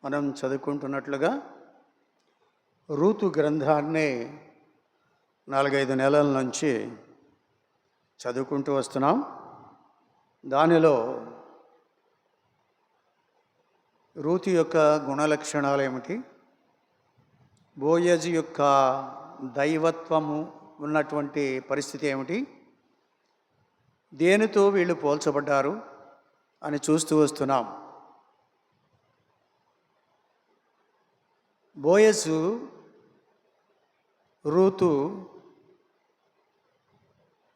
మనం చదువుకుంటున్నట్లుగా రూతు గ్రంథాన్ని 4-5 నెలల నుంచి చదువుకుంటూ వస్తున్నాం. దానిలో రూతు యొక్క గుణలక్షణాలు ఏమిటి, బోయజు యొక్క దైవత్వము ఉన్నటువంటి పరిస్థితి ఏమిటి, దేనితో వీళ్ళు పోల్చబడ్డారు అని చూస్తూ వస్తున్నాం. బోయజు రూతు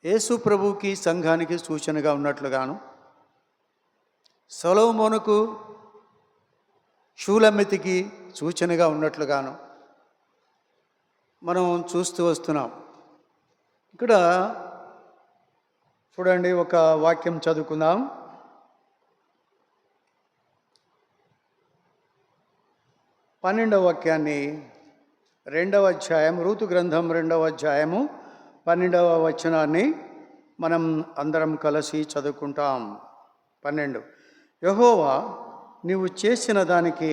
యేసు ప్రభువుకి సంఘానికి సూచనగా ఉన్నట్లుగాను, సొలొమోనుకు షూలమ్మెతికి సూచనగా ఉన్నట్లుగాను మనం చూస్తూ వస్తున్నాం. ఇక్కడ చూడండి, ఒక వాక్యం చదువుకుందాం. 12వ వాక్యాన్ని, 2వ అధ్యాయం, రూతు గ్రంథం 2వ అధ్యాయము 12వ వచనాన్ని మనం అందరం కలిసి చదువుకుంటాం. 12. యెహోవా నీవు చేసిన దానికి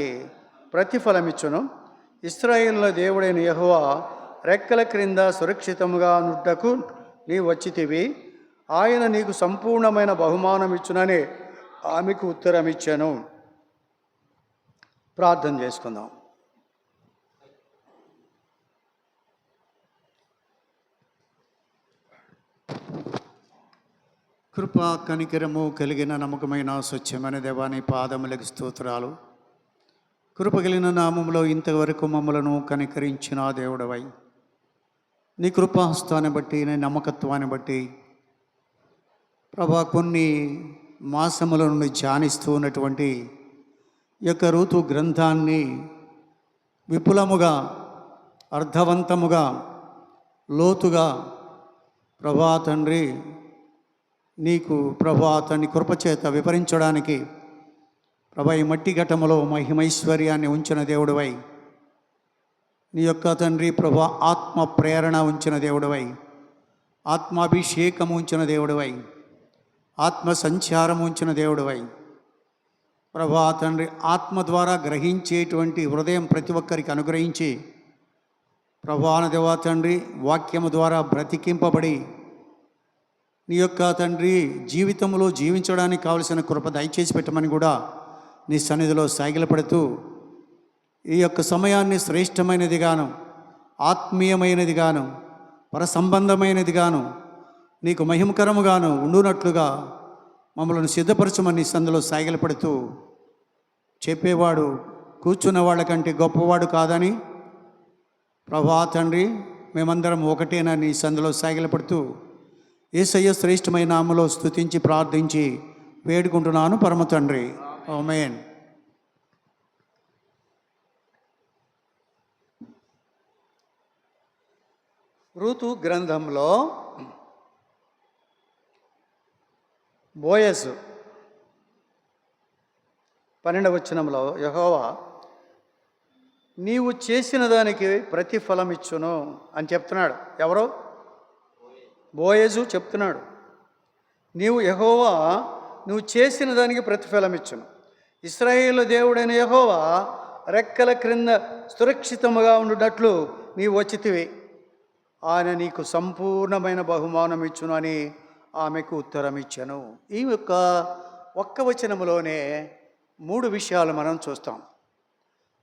ప్రతిఫలమిచ్చును. ఇశ్రాయేలుల దేవుడైన యెహోవా రెక్కల క్రింద సురక్షితముగా నుండుటకు నీవు వచ్చితివి. ఆయన నీకు సంపూర్ణమైన బహుమానం ఇచ్చునని ఆమెకు ఉత్తరం ఇచ్చాను. ప్రార్థన చేసుకుందాం. కృప కనికరము కలిగిన నమ్మకమైన స్వచ్ఛమైన దేవాని పాదములకు స్తోత్రాలు. కృప కలిగిన నామములో ఇంతవరకు మమ్మలను కనికరించిన దేవుడవై, నీ కృపాహస్తాన్ని బట్టి, నీ నమ్మకత్వాన్ని బట్టి ప్రభా, కొన్ని మాసముల నుండి ధ్యానిస్తూ ఉన్నటువంటి యొక్క రూతు గ్రంథాన్ని విపులముగా, అర్థవంతముగా, లోతుగా ప్రభా తండ్రి నీకు ప్రభా తండ్రి కృపచేత వివరించడానికి ప్రభా ఈ మట్టి ఘటములో మహిమైశ్వర్యాన్ని ఉంచిన దేవుడివై, నీ యొక్క తండ్రి ప్రభా ఆత్మ ప్రేరణ ఉంచిన దేవుడివై, ఆత్మాభిషేకం ఉంచిన దేవుడివై, ఆత్మ సంచారం ఉంచిన దేవుడివై ప్రభా తండ్రి ఆత్మ ద్వారా గ్రహించేటువంటి హృదయం ప్రతి ఒక్కరికి అనుగ్రహించి ప్రభాన దేవా తండ్రి వాక్యము ద్వారా బ్రతికింపబడి నీ యొక్క తండ్రి జీవితంలో జీవించడానికి కావలసిన కృప దయచేసి పెట్టమని కూడా నీ సన్నిధిలో సాగిలపడుతూ ఈ యొక్క సమయాన్ని శ్రేష్టమైనదిగాను, ఆత్మీయమైనదిగాను, పరసంబంధమైనదిగాను, నీకు మహిమకరముగాను ఉండునట్లుగా మమ్మల్ని సిద్ధపరచమని నీ సన్నిధిలో సాగిలపడుతూ, చెప్పేవాడు కూర్చున్న వాళ్ళకంటే గొప్పవాడు కాదని ప్రభా తండ్రి మేమందరం ఒకటేనా నీ సన్నిధిలో సాగిలపడుతూ యేసయ్య శ్రేష్టమైన నామములో స్తుతించి ప్రార్థించి వేడుకుంటున్నాను పరమ తండ్రి, ఆమేన్. రూతు గ్రంథంలో బోయజు 12వ వచనంలో యెహోవా నీవు చేసిన దానికి ప్రతిఫలం ఇచ్చును అని చెప్తున్నాడు. ఎవరో? బోయజు చెప్తున్నాడు. యెహోవా నువ్వు చేసిన దానికి ప్రతిఫలం ఇచ్చును. ఇశ్రాయేలు దేవుడైన యెహోవా రెక్కల క్రింద సురక్షితముగా ఉండునట్లు నీవు వచ్చితివి. ఆయన నీకు సంపూర్ణమైన బహుమానం ఇచ్చును అని ఆమెకు ఉత్తరం ఇచ్చాను. ఈ యొక్క ఒక్క వచనంలోనే 3 విషయాలు మనం చూస్తాం.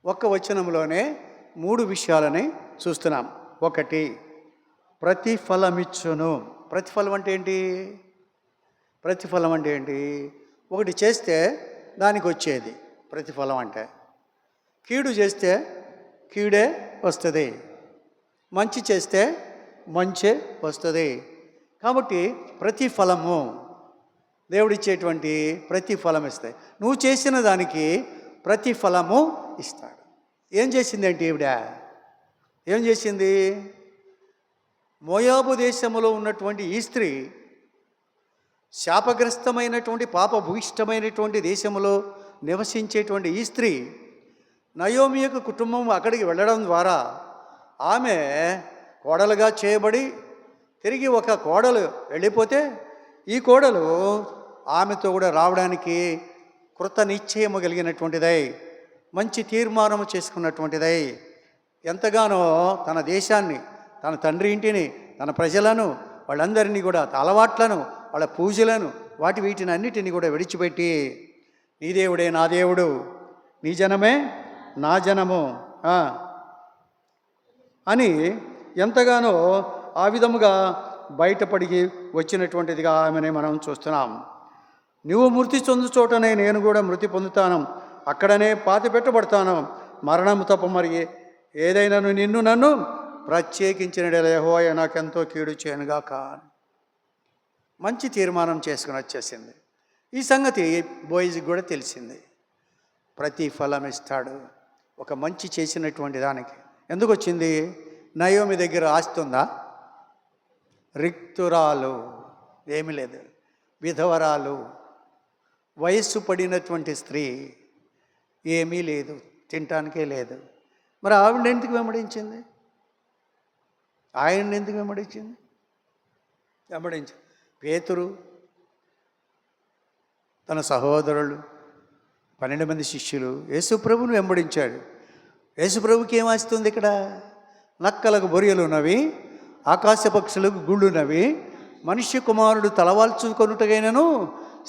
ఒక్క వచనంలోనే 3 విషయాలని చూస్తున్నాం. 1, ప్రతిఫలమిచ్చును. ప్రతిఫలం అంటే ఏంటి? ప్రతిఫలం అంటే ఏంటి? ఒకటి చేస్తే దానికి వచ్చేది ప్రతిఫలం అంటే. కీడు చేస్తే కీడే వస్తుంది, మంచి చేస్తే మంచే వస్తుంది. కాబట్టి ప్రతిఫలము, దేవుడిచ్చేటువంటి ప్రతిఫలం ఇస్తాయి. నువ్వు చేసిన దానికి ప్రతిఫలము ఇస్తాడు. ఏం చేసిందేంటి ఈవిడ? ఏం చేసింది? మోయాబు దేశంలో ఉన్నటువంటి ఈ స్త్రీ శాపగ్రస్తమైనటువంటి పాపభూయిష్టమైనటువంటి దేశంలో నివసించేటువంటి ఈ స్త్రీ నయోమి యొక్క కుటుంబం అక్కడికి వెళ్ళడం ద్వారా ఆమె కోడలుగా చేయబడి తిరిగి ఒక కోడలు వెళ్ళిపోతే ఈ కోడలు ఆమెతో కూడా రావడానికి కృత నిశ్చయము కలిగినటువంటిదై మంచి తీర్మానం చేసుకున్నటువంటిదై ఎంతగానో తన దేశాన్ని, తన తండ్రి ఇంటిని, తన ప్రజలను, వాళ్ళందరినీ కూడా అలవాట్లను, వాళ్ళ పూజలను, వీటిని అన్నిటినీ కూడా విడిచిపెట్టి నీ దేవుడే నా దేవుడు, నీ జనమే నా జనము అని ఎంతగానో ఆ విధముగా బయటపడి వచ్చినటువంటిదిగా ఆమెనే మనం చూస్తున్నాం. నువ్వు మృతి చెందు చోటనే నేను కూడా మృతి పొందుతాను, అక్కడనే పాతి పెట్టబడతాను, మరణము తప్ప మరి ఏదైనాను నిన్ను నన్ను ప్రత్యేకించిన యెహోవా నాకెంతో కీడు చేయనుగాక. మంచి తీర్మానం చేసుకుని వచ్చేసింది. ఈ సంగతి బోయజ్కి కూడా తెలిసింది. ప్రతిఫలం ఇస్తాడు ఒక మంచి చేసినటువంటి దానికి. ఎందుకు వచ్చింది? నయోమి దగ్గర ఆస్తి ఉందా? రిక్తురాలు, ఏమీ లేదు, విధవరాలు, వయస్సు పడినటువంటి స్త్రీ, ఏమీ లేదు, తినటానికే లేదు. మరి ఆవిడ ఎందుకు వెంబడించింది? ఆయన్ని ఎందుకు వెంబడించింది? పేతురు, తన సహోదరులు, 12 మంది శిష్యులు యేసుప్రభుని వెంబడించాడు. యేసుప్రభుకి ఏం ఆస్తుంది? ఇక్కడ నక్కలకు బొరియలు ఉన్నవి, ఆకాశ పక్షులకు గుళ్ళున్నవి, మనుష్య కుమారుడు తలవాల్చుకొనుటగైనను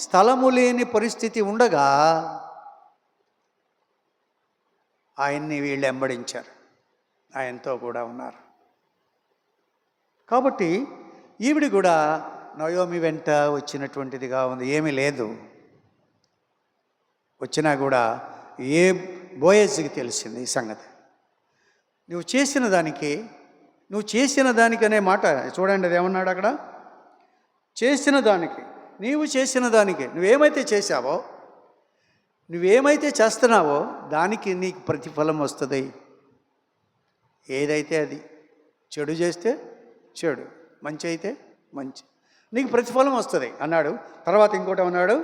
స్థలము లేని పరిస్థితి ఉండగా ఆయన్ని వీళ్ళు వెంబడించారు, ఆయనతో కూడా ఉన్నారు. కాబట్టి ఈవిడ కూడా నయోమి వెంట వచ్చినటువంటిదిగా ఉంది. ఏమీ లేదు, వచ్చినా కూడా ఏ బోయజ్కి తెలిసింది ఈ సంగతి. నువ్వు చేసిన దానికి అనే మాట చూడండి, అది ఏమన్నాడు అక్కడ? చేసిన దానికి, నీవు చేసిన దానికి, నువ్వేమైతే చేశావో, నువ్వేమైతే చేస్తున్నావో దానికి నీకు ప్రతిఫలం వస్తుంది. ఏదైతే అది, చెడు చేస్తే చెడు, మంచి అయితే మంచి, నీకు ప్రతిఫలం వస్తుంది అన్నాడు. తర్వాత ఇంకోటి అన్నాడు,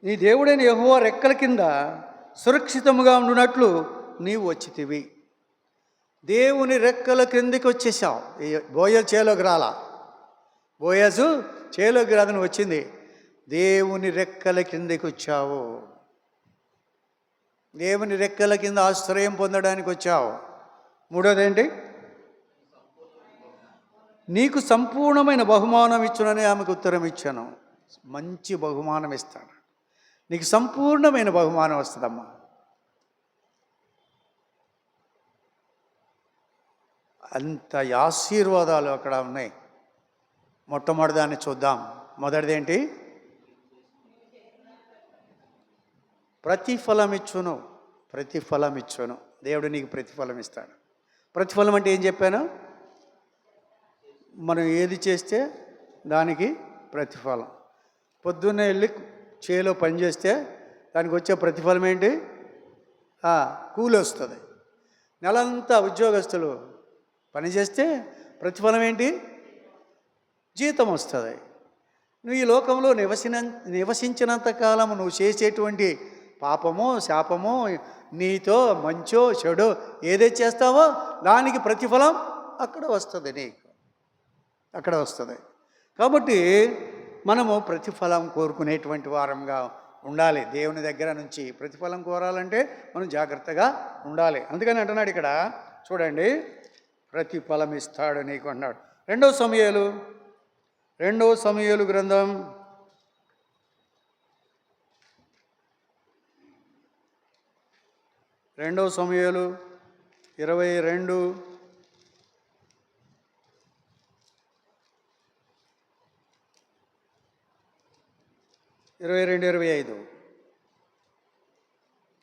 నీ దేవుడైన యెహోవా రెక్కల కింద సురక్షితముగా ఉండునట్లు నీవు వచ్చితివి. దేవుని రెక్కల క్రిందికి వచ్చేసావు. బోయజు చేలోకి రాలా, బోయజు చేలోకి రాదని వచ్చింది, దేవుని రెక్కల కిందకి వచ్చావు. దేవుని రెక్కల కింద ఆశ్రయం పొందడానికి వచ్చావు. మూడోది ఏంటి? నీకు సంపూర్ణమైన బహుమానం ఇచ్చునని ఆమెకు ఉత్తరం ఇచ్చాను. మంచి బహుమానం ఇస్తాడు, నీకు సంపూర్ణమైన బహుమానం వస్తుందమ్మా. అంత ఆశీర్వాదాలు అక్కడ ఉన్నాయి. మొట్టమొదటిదాన్ని చూద్దాం. మొదటిది ఏంటి? ప్రతిఫలం ఇచ్చును. దేవుడు నీకు ప్రతిఫలం ఇస్తాడు. ప్రతిఫలం అంటే ఏం చెప్పాను? మనం ఏది చేస్తే దానికి ప్రతిఫలం. పొద్దున్నే వెళ్ళి చేలో పని చేస్తే దానికి వచ్చే ప్రతిఫలం ఏంటి? కూలి వస్తుంది. నెలంతా ఉద్యోగస్తులు పని చేస్తే ప్రతిఫలం ఏంటి? జీతం వస్తుంది. నువ్వు ఈ లోకంలో నివసించినంత కాలం నువ్వు చేసేటువంటి పాపమో శాపమో, నీతో మంచో చెడో ఏదైతే చేస్తావో దానికి ప్రతిఫలం అక్కడ వస్తుంది, నీకు అక్కడ వస్తుంది. కాబట్టి మనము ప్రతిఫలం కోరుకునేటువంటి వారంగా ఉండాలి. దేవుని దగ్గర నుంచి ప్రతిఫలం కోరాలంటే మనం జాగ్రత్తగా ఉండాలి. అందుకని అంటున్నాడు ఇక్కడ చూడండి, ప్రతిఫలం ఇస్తాడు నీకు అన్నాడు. రెండవ సమూయేలు గ్రంథం 22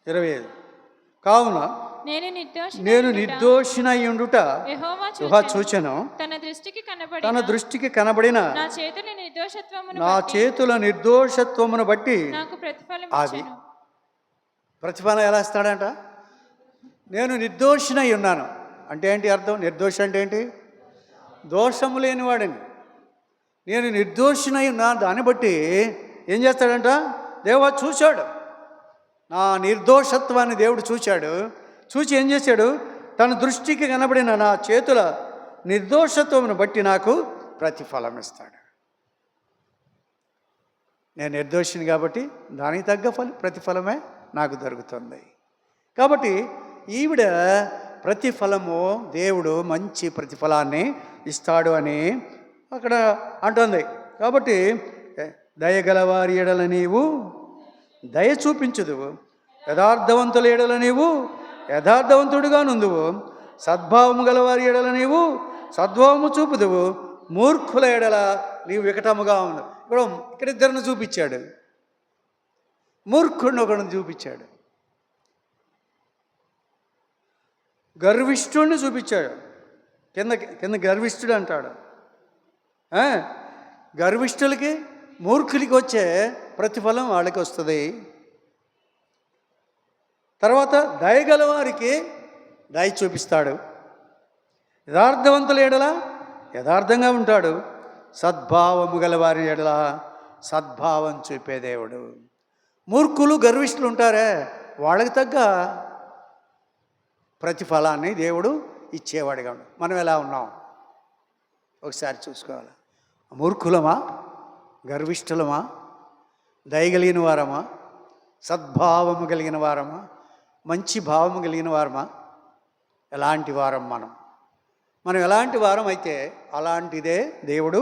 25 కావున నేను నిర్దోషినయుండుట యెహోవా చూచెను, తన దృష్టికి కనబడిన నా చేతుల నిర్దోషత్వమును బట్టి అది ప్రతిఫలం ఎలా ఇస్తాడంట? నేను నిర్దోషినై ఉన్నాను అంటే ఏంటి అర్థం? నిర్దోషి అంటే ఏంటి? దోషము లేనివాడని. నేను నిర్దోషినై ఉన్నాను, దాన్ని బట్టి ఏం చేస్తాడంట? దేవుడు చూశాడు, నా నిర్దోషత్వాన్ని దేవుడు చూశాడు. చూసి ఏం చేశాడు? తన దృష్టికి కనబడిన నా చేతుల నిర్దోషత్వమును బట్టి నాకు ప్రతిఫలం ఇస్తాడు. నేను నిర్దోషిని కాబట్టి దానికి తగ్గ ప్రతిఫలమే నాకు దొరుకుతుంది. కాబట్టి ఈవిడ ప్రతిఫలము, దేవుడు మంచి ప్రతిఫలాన్ని ఇస్తాడు అని అక్కడ అంటుంది. కాబట్టి దయగలవారి ఎడల నీవు దయ చూపించుదువు, యథార్థవంతుల ఎడల నీవు యథార్థవంతుడిగా నుందువు, సద్భావము గలవారి ఎడల నీవు సద్భావము చూపుదువు, మూర్ఖుల ఎడల నీవు వికటముగా ఉండు. ఇక్కడ ఇద్దరిని చూపించాడు, మూర్ఖుడిని ఒకడిని చూపించాడు, గర్విష్ఠుడిని చూపించాడు. కింద కింద గర్విష్ఠుడు అంటాడు. గర్విష్ఠులకి, మూర్ఖులకి వచ్చే ప్రతిఫలం వాళ్ళకి వస్తుంది. తర్వాత దయగల వారికి దయ చూపిస్తాడు, యథార్థవంతుల ఎడల యథార్థంగా ఉంటాడు, సద్భావము గలవారి ఎడల సద్భావం చూపే దేవుడు. మూర్ఖులు, గర్విష్ఠులు ఉంటారే, వాళ్ళకి తగ్గ ప్రతిఫలాన్ని దేవుడు ఇచ్చేవాడిగా ఉన్నాడు. మనం ఎలా ఉన్నాం ఒకసారి చూసుకోవాలి. మూర్ఖులమా, గర్విష్ఠులమా, దయగలిగిన వారమా, సద్భావము కలిగిన వారమా, మంచి భావము కలిగిన వారమా? ఎలాంటి వారం మనం ఎలాంటి వారం అయితే అలాంటిదే దేవుడు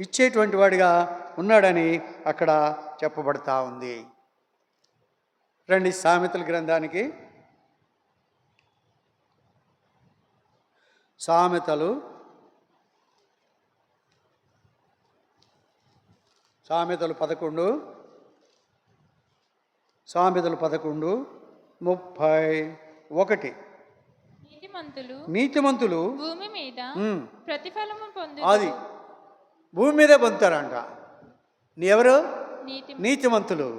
ఇచ్చేటువంటి వాడిగా ఉన్నాడని అక్కడ చెప్పబడతా ఉంది. రండి సామెతల గ్రంథానికి. సామెతలు 11:31. నీతిమంతులు భూమి మీద ప్రతిఫలము పొందు. అది భూమి మీదే పొందుతారంట. ఎవరు? నీతిమంతులు.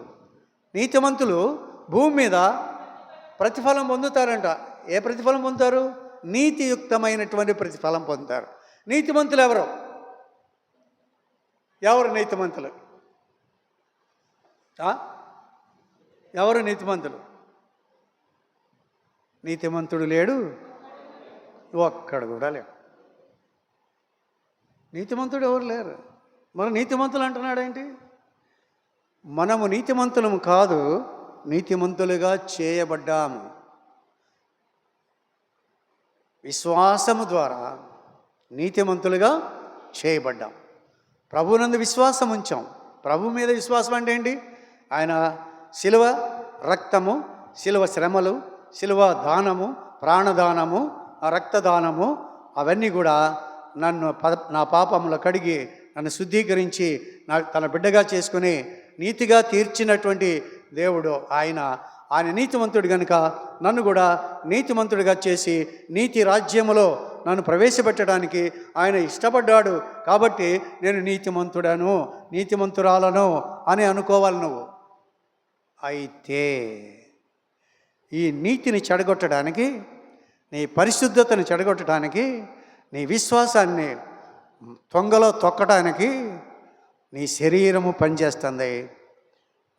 నీతిమంతులు భూమి మీద ప్రతిఫలం పొందుతారంట. ఏ ప్రతిఫలం పొందుతారు? నీతియుక్తమైనటువంటి ప్రతిఫలం పొందుతారు. నీతిమంతులు ఎవరు? నీతిమంతులు? ఎవరు నీతిమంతులు? నీతిమంతుడు లేడు, ఒక్కడు కూడా లేడు. నీతిమంతుడు ఎవరు లేరు. మరి నీతిమంతులు అంటున్నాడేంటి? మనము నీతిమంతులము కాదు, నీతిమంతులుగా చేయబడ్డాము. విశ్వాసము ద్వారా నీతిమంతులుగా చేయబడ్డాం. ప్రభువునందు విశ్వాసం ఉంచాం. ప్రభు మీద విశ్వాసం అంటే ఏంటి? ఆయన శిలువ రక్తము, శిలువ శ్రమలు, శిలువ దానము, ప్రాణదానము, రక్తదానము, అవన్నీ కూడా నా పాపములు కడిగి నన్ను శుద్ధీకరించి తన బిడ్డగా చేసుకుని నీతిగా తీర్చినటువంటి దేవుడు ఆయన నీతిమంతుడు కనుక నన్ను కూడా నీతిమంతుడిగా చేసి నీతి రాజ్యములో నన్ను ప్రవేశపెట్టడానికి ఆయన ఇష్టపడ్డాడు. కాబట్టి నేను నీతిమంతుడను, నీతిమంతురాలను అని అనుకోవాలి నువ్వు. అయితే ఈ నీతిని చెడగొట్టడానికి, నీ పరిశుద్ధతను చెడగొట్టడానికి, నీ విశ్వాసాన్ని తొంగలో తొక్కడానికి నీ శరీరము పనిచేస్తుంది,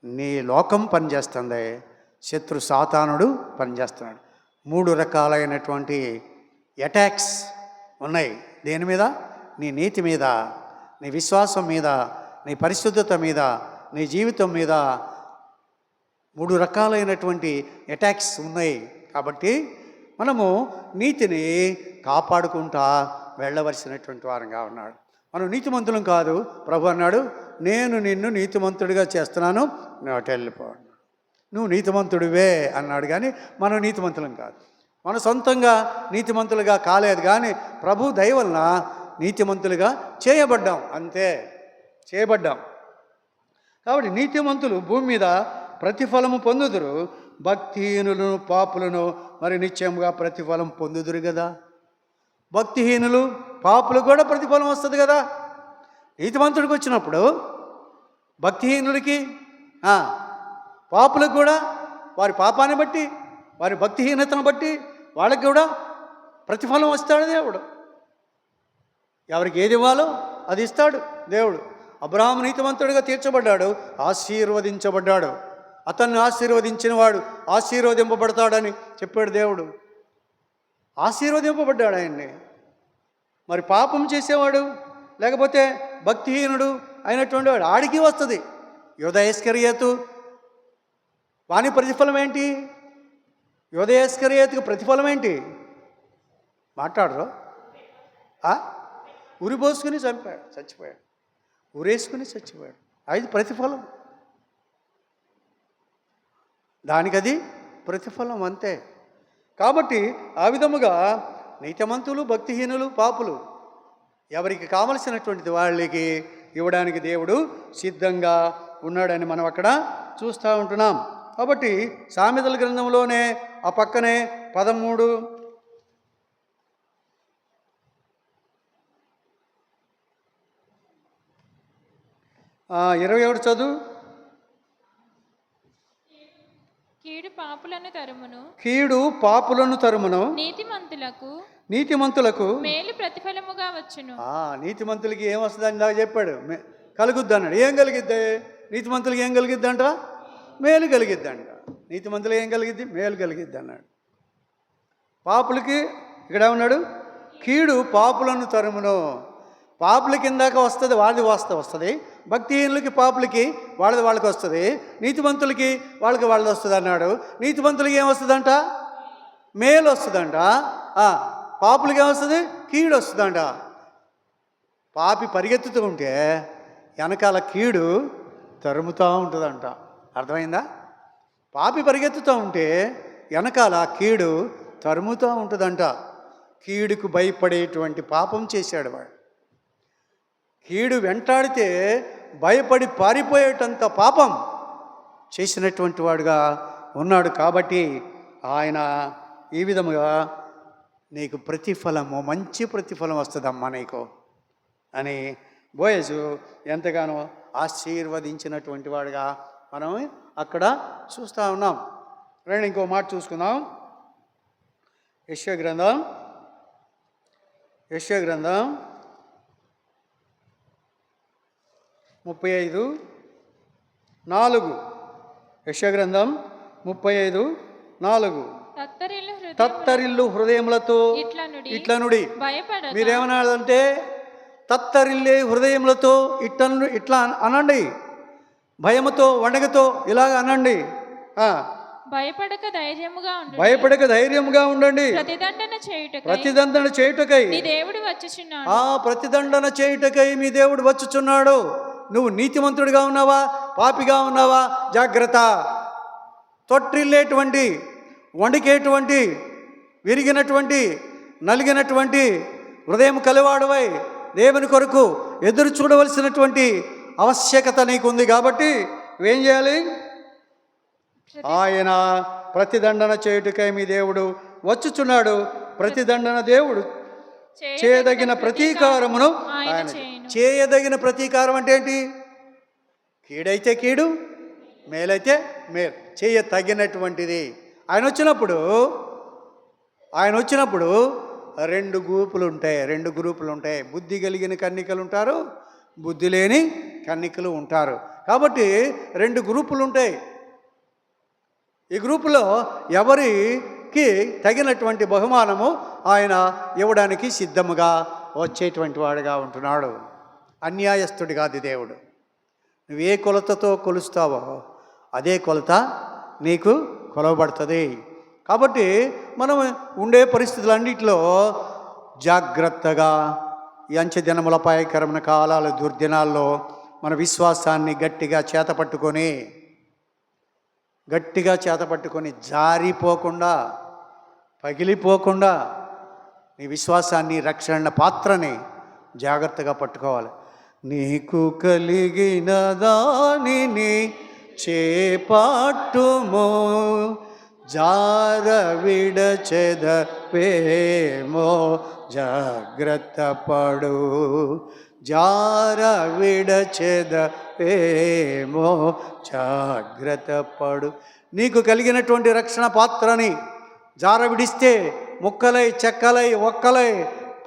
నీ లోకం పనిచేస్తుంది, శత్రు సాతానుడు పనిచేస్తున్నాడు. 3 రకాలైనటువంటి అటాక్స్ ఉన్నాయి. దేని మీద? నీ నీతి మీద, నీ విశ్వాసం మీద, నీ పరిశుద్ధత మీద, నీ జీవితం మీద 3 రకాలైనటువంటి అటాక్స్ ఉన్నాయి. కాబట్టి మనము నీతిని కాపాడుకుంటా వెళ్ళవలసినటువంటి వారంగా ఉన్నాడు. మనం నీతిమంతులం కాదు. ప్రభు అన్నాడు, నేను నిన్ను నీతిమంతుడిగా చేస్తున్నాను, నువ్వు అటు వెళ్ళిపో. నువ్వు నీతిమంతుడివే అన్నాడు. కానీ మనం నీతిమంతులం కాదు. మన సొంతంగా నీతిమంతులుగా కాలేదు, కానీ ప్రభు దయ వలన నీతిమంతులుగా చేయబడ్డాం. అంతే, చేయబడ్డాం. కాబట్టి నీతిమంతులు భూమి మీద ప్రతిఫలము పొందుదురు, భక్తిహీనులను పాపులను మరి నిశ్చయముగా ప్రతిఫలం పొందుదురు కదా. భక్తిహీనులు పాపులు కూడా ప్రతిఫలం వస్తుంది కదా. నీతిమంతుడికి వచ్చినప్పుడు భక్తిహీనులకి, పాపులకు కూడా వారి పాపాన్ని బట్టి, వారి భక్తిహీనతను బట్టి వాళ్ళకి కూడా ప్రతిఫలం వస్తాడు దేవుడు. ఎవరికి ఏది ఇవ్వాలో అది ఇస్తాడు దేవుడు. అబ్రహాము నీతిమంతుడిగా తీర్చబడ్డాడు, ఆశీర్వదించబడ్డాడు. అతన్ని ఆశీర్వదించిన వాడు ఆశీర్వదింపబడతాడని చెప్పాడు దేవుడు. ఆశీర్వదింపబడ్డాడు ఆయన్ని. మరి పాపం చేసేవాడు లేకపోతే భక్తిహీనుడు అయినటువంటి వాడు ఆడికి వస్తుంది. యూదా ఇస్కరియోతు వాని ప్రతిఫలం ఏంటి? యోధేయ ఇస్కరియోతుకు ప్రతిఫలం ఏంటి? మాట్లాడరు. ఉరిపోసుకుని చచ్చిపోయాడు. ఉరేసుకుని చచ్చిపోయాడు. అది ప్రతిఫలం. దానికది ప్రతిఫలం అంతే. కాబట్టి ఆ విధముగా నీతిమంతులు, భక్తిహీనులు, పాపులు ఎవరికి కావలసినటువంటిది వాళ్ళకి ఇవ్వడానికి దేవుడు సిద్ధంగా ఉన్నాడని మనం అక్కడ చూస్తూ ఉంటున్నాం. కాబట్టి సామెతల గ్రంథంలోనే ఆ పక్కనే 13 21 చదువు. కీడు పాపులను తరుమును, కీడు పాపులను తరుమును, నీతిమంతులకు మేలు ప్రతిఫలముగా వచ్చును. నీతిమంతులకి ఏమొస్తుంది అని దాకా చెప్పాడు. కలుగుద్ది అన్నాడు. ఏం కలిగిద్ది? నీతిమంతులకి ఏం కలిగిద్ది అంట? మేలు కలిగిద్ది అంట. నీతిమంతులకి ఏం కలిగిద్ది? మేలు కలిగిద్ది అన్నాడు. పాపులకి ఇక్కడ ఏమన్నాడు? కీడు పాపులను తరుమును. పాపుల కిందాక వస్తుంది, వాళ్ళది వస్తుంది. భక్తిహీనులకి, పాపులకి వాళ్ళకి వస్తుంది. నీతిమంతులకి వాళ్ళది వస్తుంది అన్నాడు. నీతిమంతులకి ఏమొస్తుందంట? మేలు వస్తుందంట. పాపులకి ఏమొస్తుంది? కీడు వస్తుందంట. పాపి పరిగెత్తుతూ ఉంటే వెనకాల కీడు తరుముతూ ఉంటుందంట. అర్థమైందా? పాపి పరిగెత్తుతూ ఉంటే వెనకాల కీడు తరుముతూ ఉంటుందంట. కీడుకు భయపడేటువంటి పాపం చేశాడు వాడు. కీడు వెంటాడితే భయపడి పారిపోయేటంత పాపం చేసినటువంటి వాడుగా ఉన్నాడు. కాబట్టి ఆయన ఈ విధముగా నీకు ప్రతిఫలము, మంచి ప్రతిఫలం వస్తుందమ్మా నీకు అని బోయజు ఎంతగానో ఆశీర్వదించినటువంటి వాడుగా మనం అక్కడ చూస్తూ ఉన్నాం. రండి ఇంకో మాట చూసుకుందాం. యెషయా గ్రంథం 35:4. యెషయా గ్రంథం 35:4. తత్తరిల్లు హృదయములతో ఇట్లనుడి. మీరేమన్నాడంటే తత్తరిల్లే హృదయములతో ఇట్లా అనండి. భయముతో, వణగతో ఇలాగ అనండి. భయపడక ధైర్యముగా ఉండండి. ప్రతిదండన చేయుటకై ప్రతిదండన చేయుటకై మీ దేవుడు వచ్చుచున్నాడు. నువ్వు నీతిమంతుడిగా ఉన్నావా, పాపిగా ఉన్నావా? జాగ్రత్త. తొట్టిల్లేటువంటి, వణికేటువంటి, విరిగినటువంటి, నలిగినటువంటి హృదయం కలివాడువై దేవుని కొరకు ఎదురు చూడవలసినటువంటి ఆవశ్యకత నీకుంది. కాబట్టి నువ్వేం చేయాలి? ఆయన ప్రతిదండన చేయుటకై మీ దేవుడు వచ్చుచున్నాడు. ప్రతిదండన దేవుడు చేయదగిన ప్రతీకారమును ఆయన చేయదగిన ప్రతీకారం అంటే ఏంటి? కీడైతే కీడు, మేలైతే మేలు చేయతగినటువంటిది. ఆయన వచ్చినప్పుడు 2 గ్రూపులు ఉంటాయి. బుద్ధి కలిగిన కన్నికలు ఉంటారు, బుద్ధి లేని కన్నికలు ఉంటారు. కాబట్టి 2 గ్రూపులు ఉంటాయి. ఈ గ్రూపులో ఎవరికి తగినటువంటి బహుమానము ఆయన ఇవ్వడానికి సిద్ధముగా వచ్చేటువంటి వాడుగా ఉంటున్నాడు. అన్యాయస్తుడి కాదు దేవుడు. నువ్వే కొలతతో కొలుస్తావో అదే కొలత నీకు కొలవబడుతుంది. కాబట్టి మనం ఉండే పరిస్థితులన్నింటిలో జాగ్రత్తగా ఈ అంచె దినముల అపాయకరమైన కాలాలు, దుర్దినాల్లో మన విశ్వాసాన్ని గట్టిగా చేతపట్టుకొని జారిపోకుండా, పగిలిపోకుండా నీ విశ్వాసాన్ని, రక్షణ పాత్రని జాగ్రత్తగా పట్టుకోవాలి. నీకు కలిగిన దానిని చేపట్టుము, జార విడచెదవేమో జాగ్రత్త పడు. జార విడచెదవేమో జాగ్రత్త పడు. నీకు కలిగినటువంటి రక్షణ పాత్రని జార విడిస్తే ముక్కలై, చెక్కలై, ఒక్కలై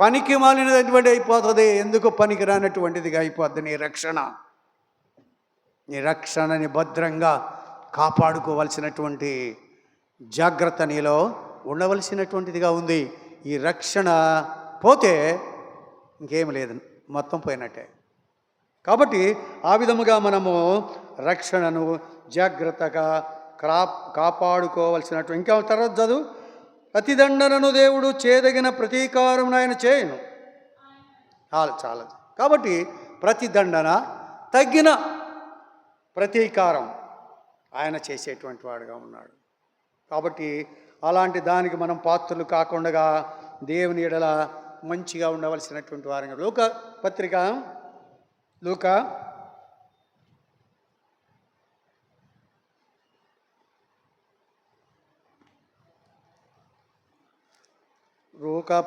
పనికి మాలినటువంటి అయిపోతుంది. ఎందుకు పనికి రానటువంటిదిగా అయిపోద్ది నీ రక్షణని భద్రంగా కాపాడుకోవలసినటువంటి జాగ్రత్త నీలో ఉండవలసినటువంటిదిగా ఉంది. ఈ రక్షణ పోతే ఇంకేం లేదు, మొత్తం పోయినట్టే. కాబట్టి ఆ విధముగా మనము రక్షణను జాగ్రత్తగా కాపాడుకోవలసినట్టు. ఇంకా తర్వాత చదువు. ప్రతిదండనను దేవుడు చేదగిన ప్రతీకారం ఆయన చేయను. చాలదు. కాబట్టి ప్రతిదండన, తగ్గిన ప్రతీకారం ఆయన చేసేటువంటి వాడుగా ఉన్నాడు. కాబట్టి అలాంటి దానికి మనం పాత్రలు కాకుండా దేవుని ఎడల మంచిగా ఉండవలసినటువంటి వారంగా. లూకా పత్రిక, లూకా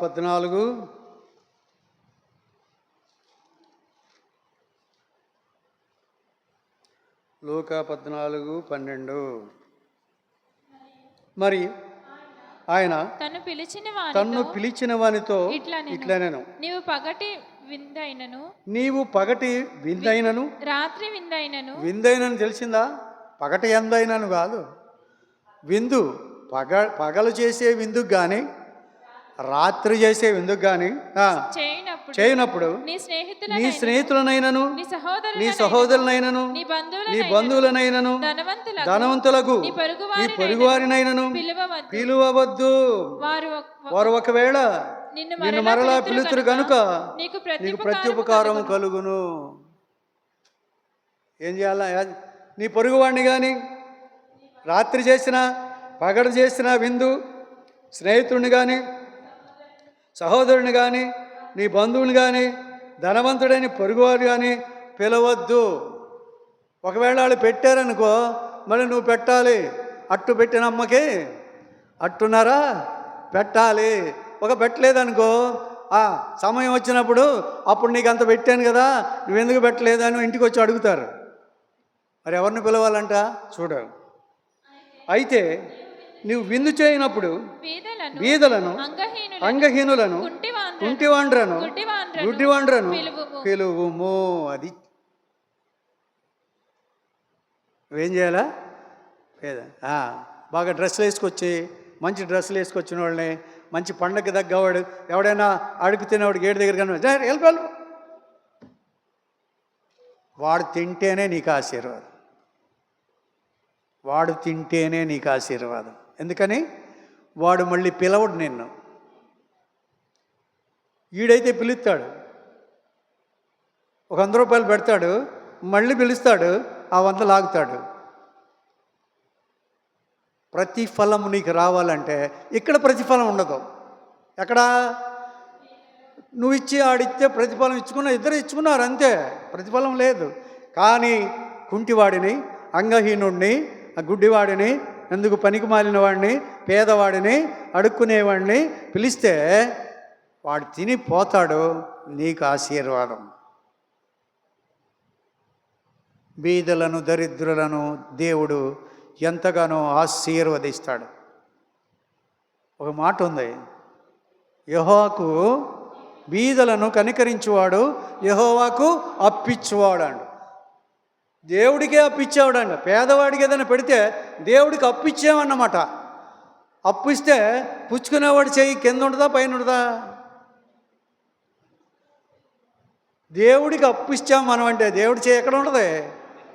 14, లూకా 14:12. మరి ఆయన తన్ను పిలిచిన వానితో ఇట్లనెను, నీవు పగటి విందైనను రాత్రి విందైనను తెలిసిందా? పగటి ఎందైనను కాదు, విందు. పగలు చేసే విందుకు కానీ రాత్రి చేసే విందుకు కానీ చేయనప్పుడు నీ స్నేహితులనైనను నీ సహోదరులనైనను నీ బంధువులనైనను ధనవంతులకు నీ పొరుగువారినైనను పిలువవద్దు. వారు ఒకవేళ నిన్ను మరలా పిలుతురు కనుక నీకు ప్రత్యుపకారము కలుగును. ఏం చేయాలా? నీ పొరుగువాడిని కానీ రాత్రి చేసిన పగడు చేసిన విందు, స్నేహితుడిని కానీ సహోదరుని కానీ నీ బంధువుని కానీ ధనవంతుడైన పొరుగువారు కానీ పిలవద్దు. ఒకవేళ వాళ్ళు పెట్టారనుకో, మళ్ళీ నువ్వు పెట్టాలి. అట్టు పెట్టిన అమ్మకి అట్టున్నారా పెట్టాలి. పెట్టలేదనుకో, సమయం వచ్చినప్పుడు అప్పుడు నీకు అంత పెట్టాను కదా, నువ్వెందుకు పెట్టలేదని ఇంటికి వచ్చి అడుగుతారు. మరి ఎవరిని పిలవాలంట చూడు. అయితే నువ్వు విందు చేయనప్పుడు బీదలను, అంగహీనులను, కుంటివాండ్రను, గుడ్డివాండ్రను పిలువుము. అది నువ్వేం చేయాలా? బాగా డ్రెస్సులు వేసుకొచ్చి, మంచి డ్రెస్సులు వేసుకొచ్చిన వాళ్ళని, మంచి పండగకి తగ్గవాడు ఎవడైనా అడుగు తినేవాడు గేటు దగ్గర కానీ వెళ్ళిపోవాలి. వాడు తింటేనే నీకు ఆశీర్వాదం. వాడు తింటేనే నీకు ఆశీర్వాదం. ఎందుకని? వాడు మళ్ళీ పిలవడు నిన్ను. ఈడైతే పిలుస్తాడు, ఒక 100 రూపాయలు పెడతాడు, మళ్ళీ పిలుస్తాడు, ఆ 100 లాగుతాడు. ప్రతిఫలం నీకు రావాలంటే ఇక్కడ ప్రతిఫలం ఉండదు. ఎక్కడ? నువ్వు ఇచ్చి ఆడిస్తే ప్రతిఫలం ఇచ్చుకున్నా, ఇద్దరు ఇచ్చుకున్నారు అంతే, ప్రతిఫలం లేదు. కానీ కుంటివాడిని, అంగహీనుడిని, గుడ్డివాడిని, ఎందుకు పనికి మాలిన వాడిని, పేదవాడిని, అడుక్కునేవాడిని పిలిస్తే వాడు తిని పోతాడు, నీకు ఆశీర్వాదం. బీదలను, దరిద్రులను దేవుడు ఎంతగానో ఆశీర్వదిస్తాడు. ఒక మాట ఉంది, యెహోవాకు బీదలను కనికరించువాడు యెహోవాకు అప్పిచ్చువాడు అండు. దేవుడికే అప్పిచ్చేవాడండి. పేదవాడికి ఏదైనా పెడితే దేవుడికి అప్పిచ్చేమన్నమాట. అప్పిస్తే పుచ్చుకునేవాడు చెయ్యి కింద ఉంటుందా పైన ఉంటుందా? దేవుడికి అప్పిచ్చాం మనం అంటే దేవుడి చెయ్యి ఎక్కడ ఉంటుంది?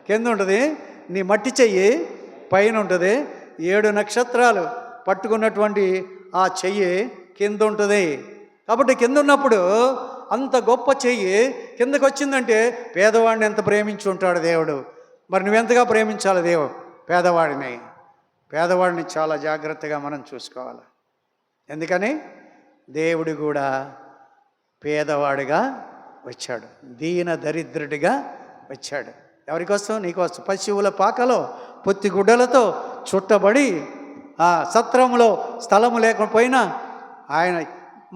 కింద ఉంటుంది. నీ మట్టి చెయ్యి పైన ఉంటుంది. 7 నక్షత్రాలు పట్టుకున్నటువంటి ఆ చెయ్యి కింద ఉంటుంది. కాబట్టి కింద ఉన్నప్పుడు అంత గొప్ప చెయ్యి కిందకు వచ్చిందంటే పేదవాడిని ఎంత ప్రేమించి ఉంటాడు దేవుడు. మరి నువ్వెంతగా ప్రేమించాలి దేవుడు పేదవాడిని చాలా జాగ్రత్తగా మనం చూసుకోవాలి. ఎందుకని? దేవుడు కూడా పేదవాడిగా వచ్చాడు, దీన దరిద్రుడిగా వచ్చాడు. ఎవరికోసం? నీకోసం. పశువుల పాకలో పొత్తి గుడ్డలతో చుట్టబడి సత్రంలో స్థలము లేకపోయినా ఆయన,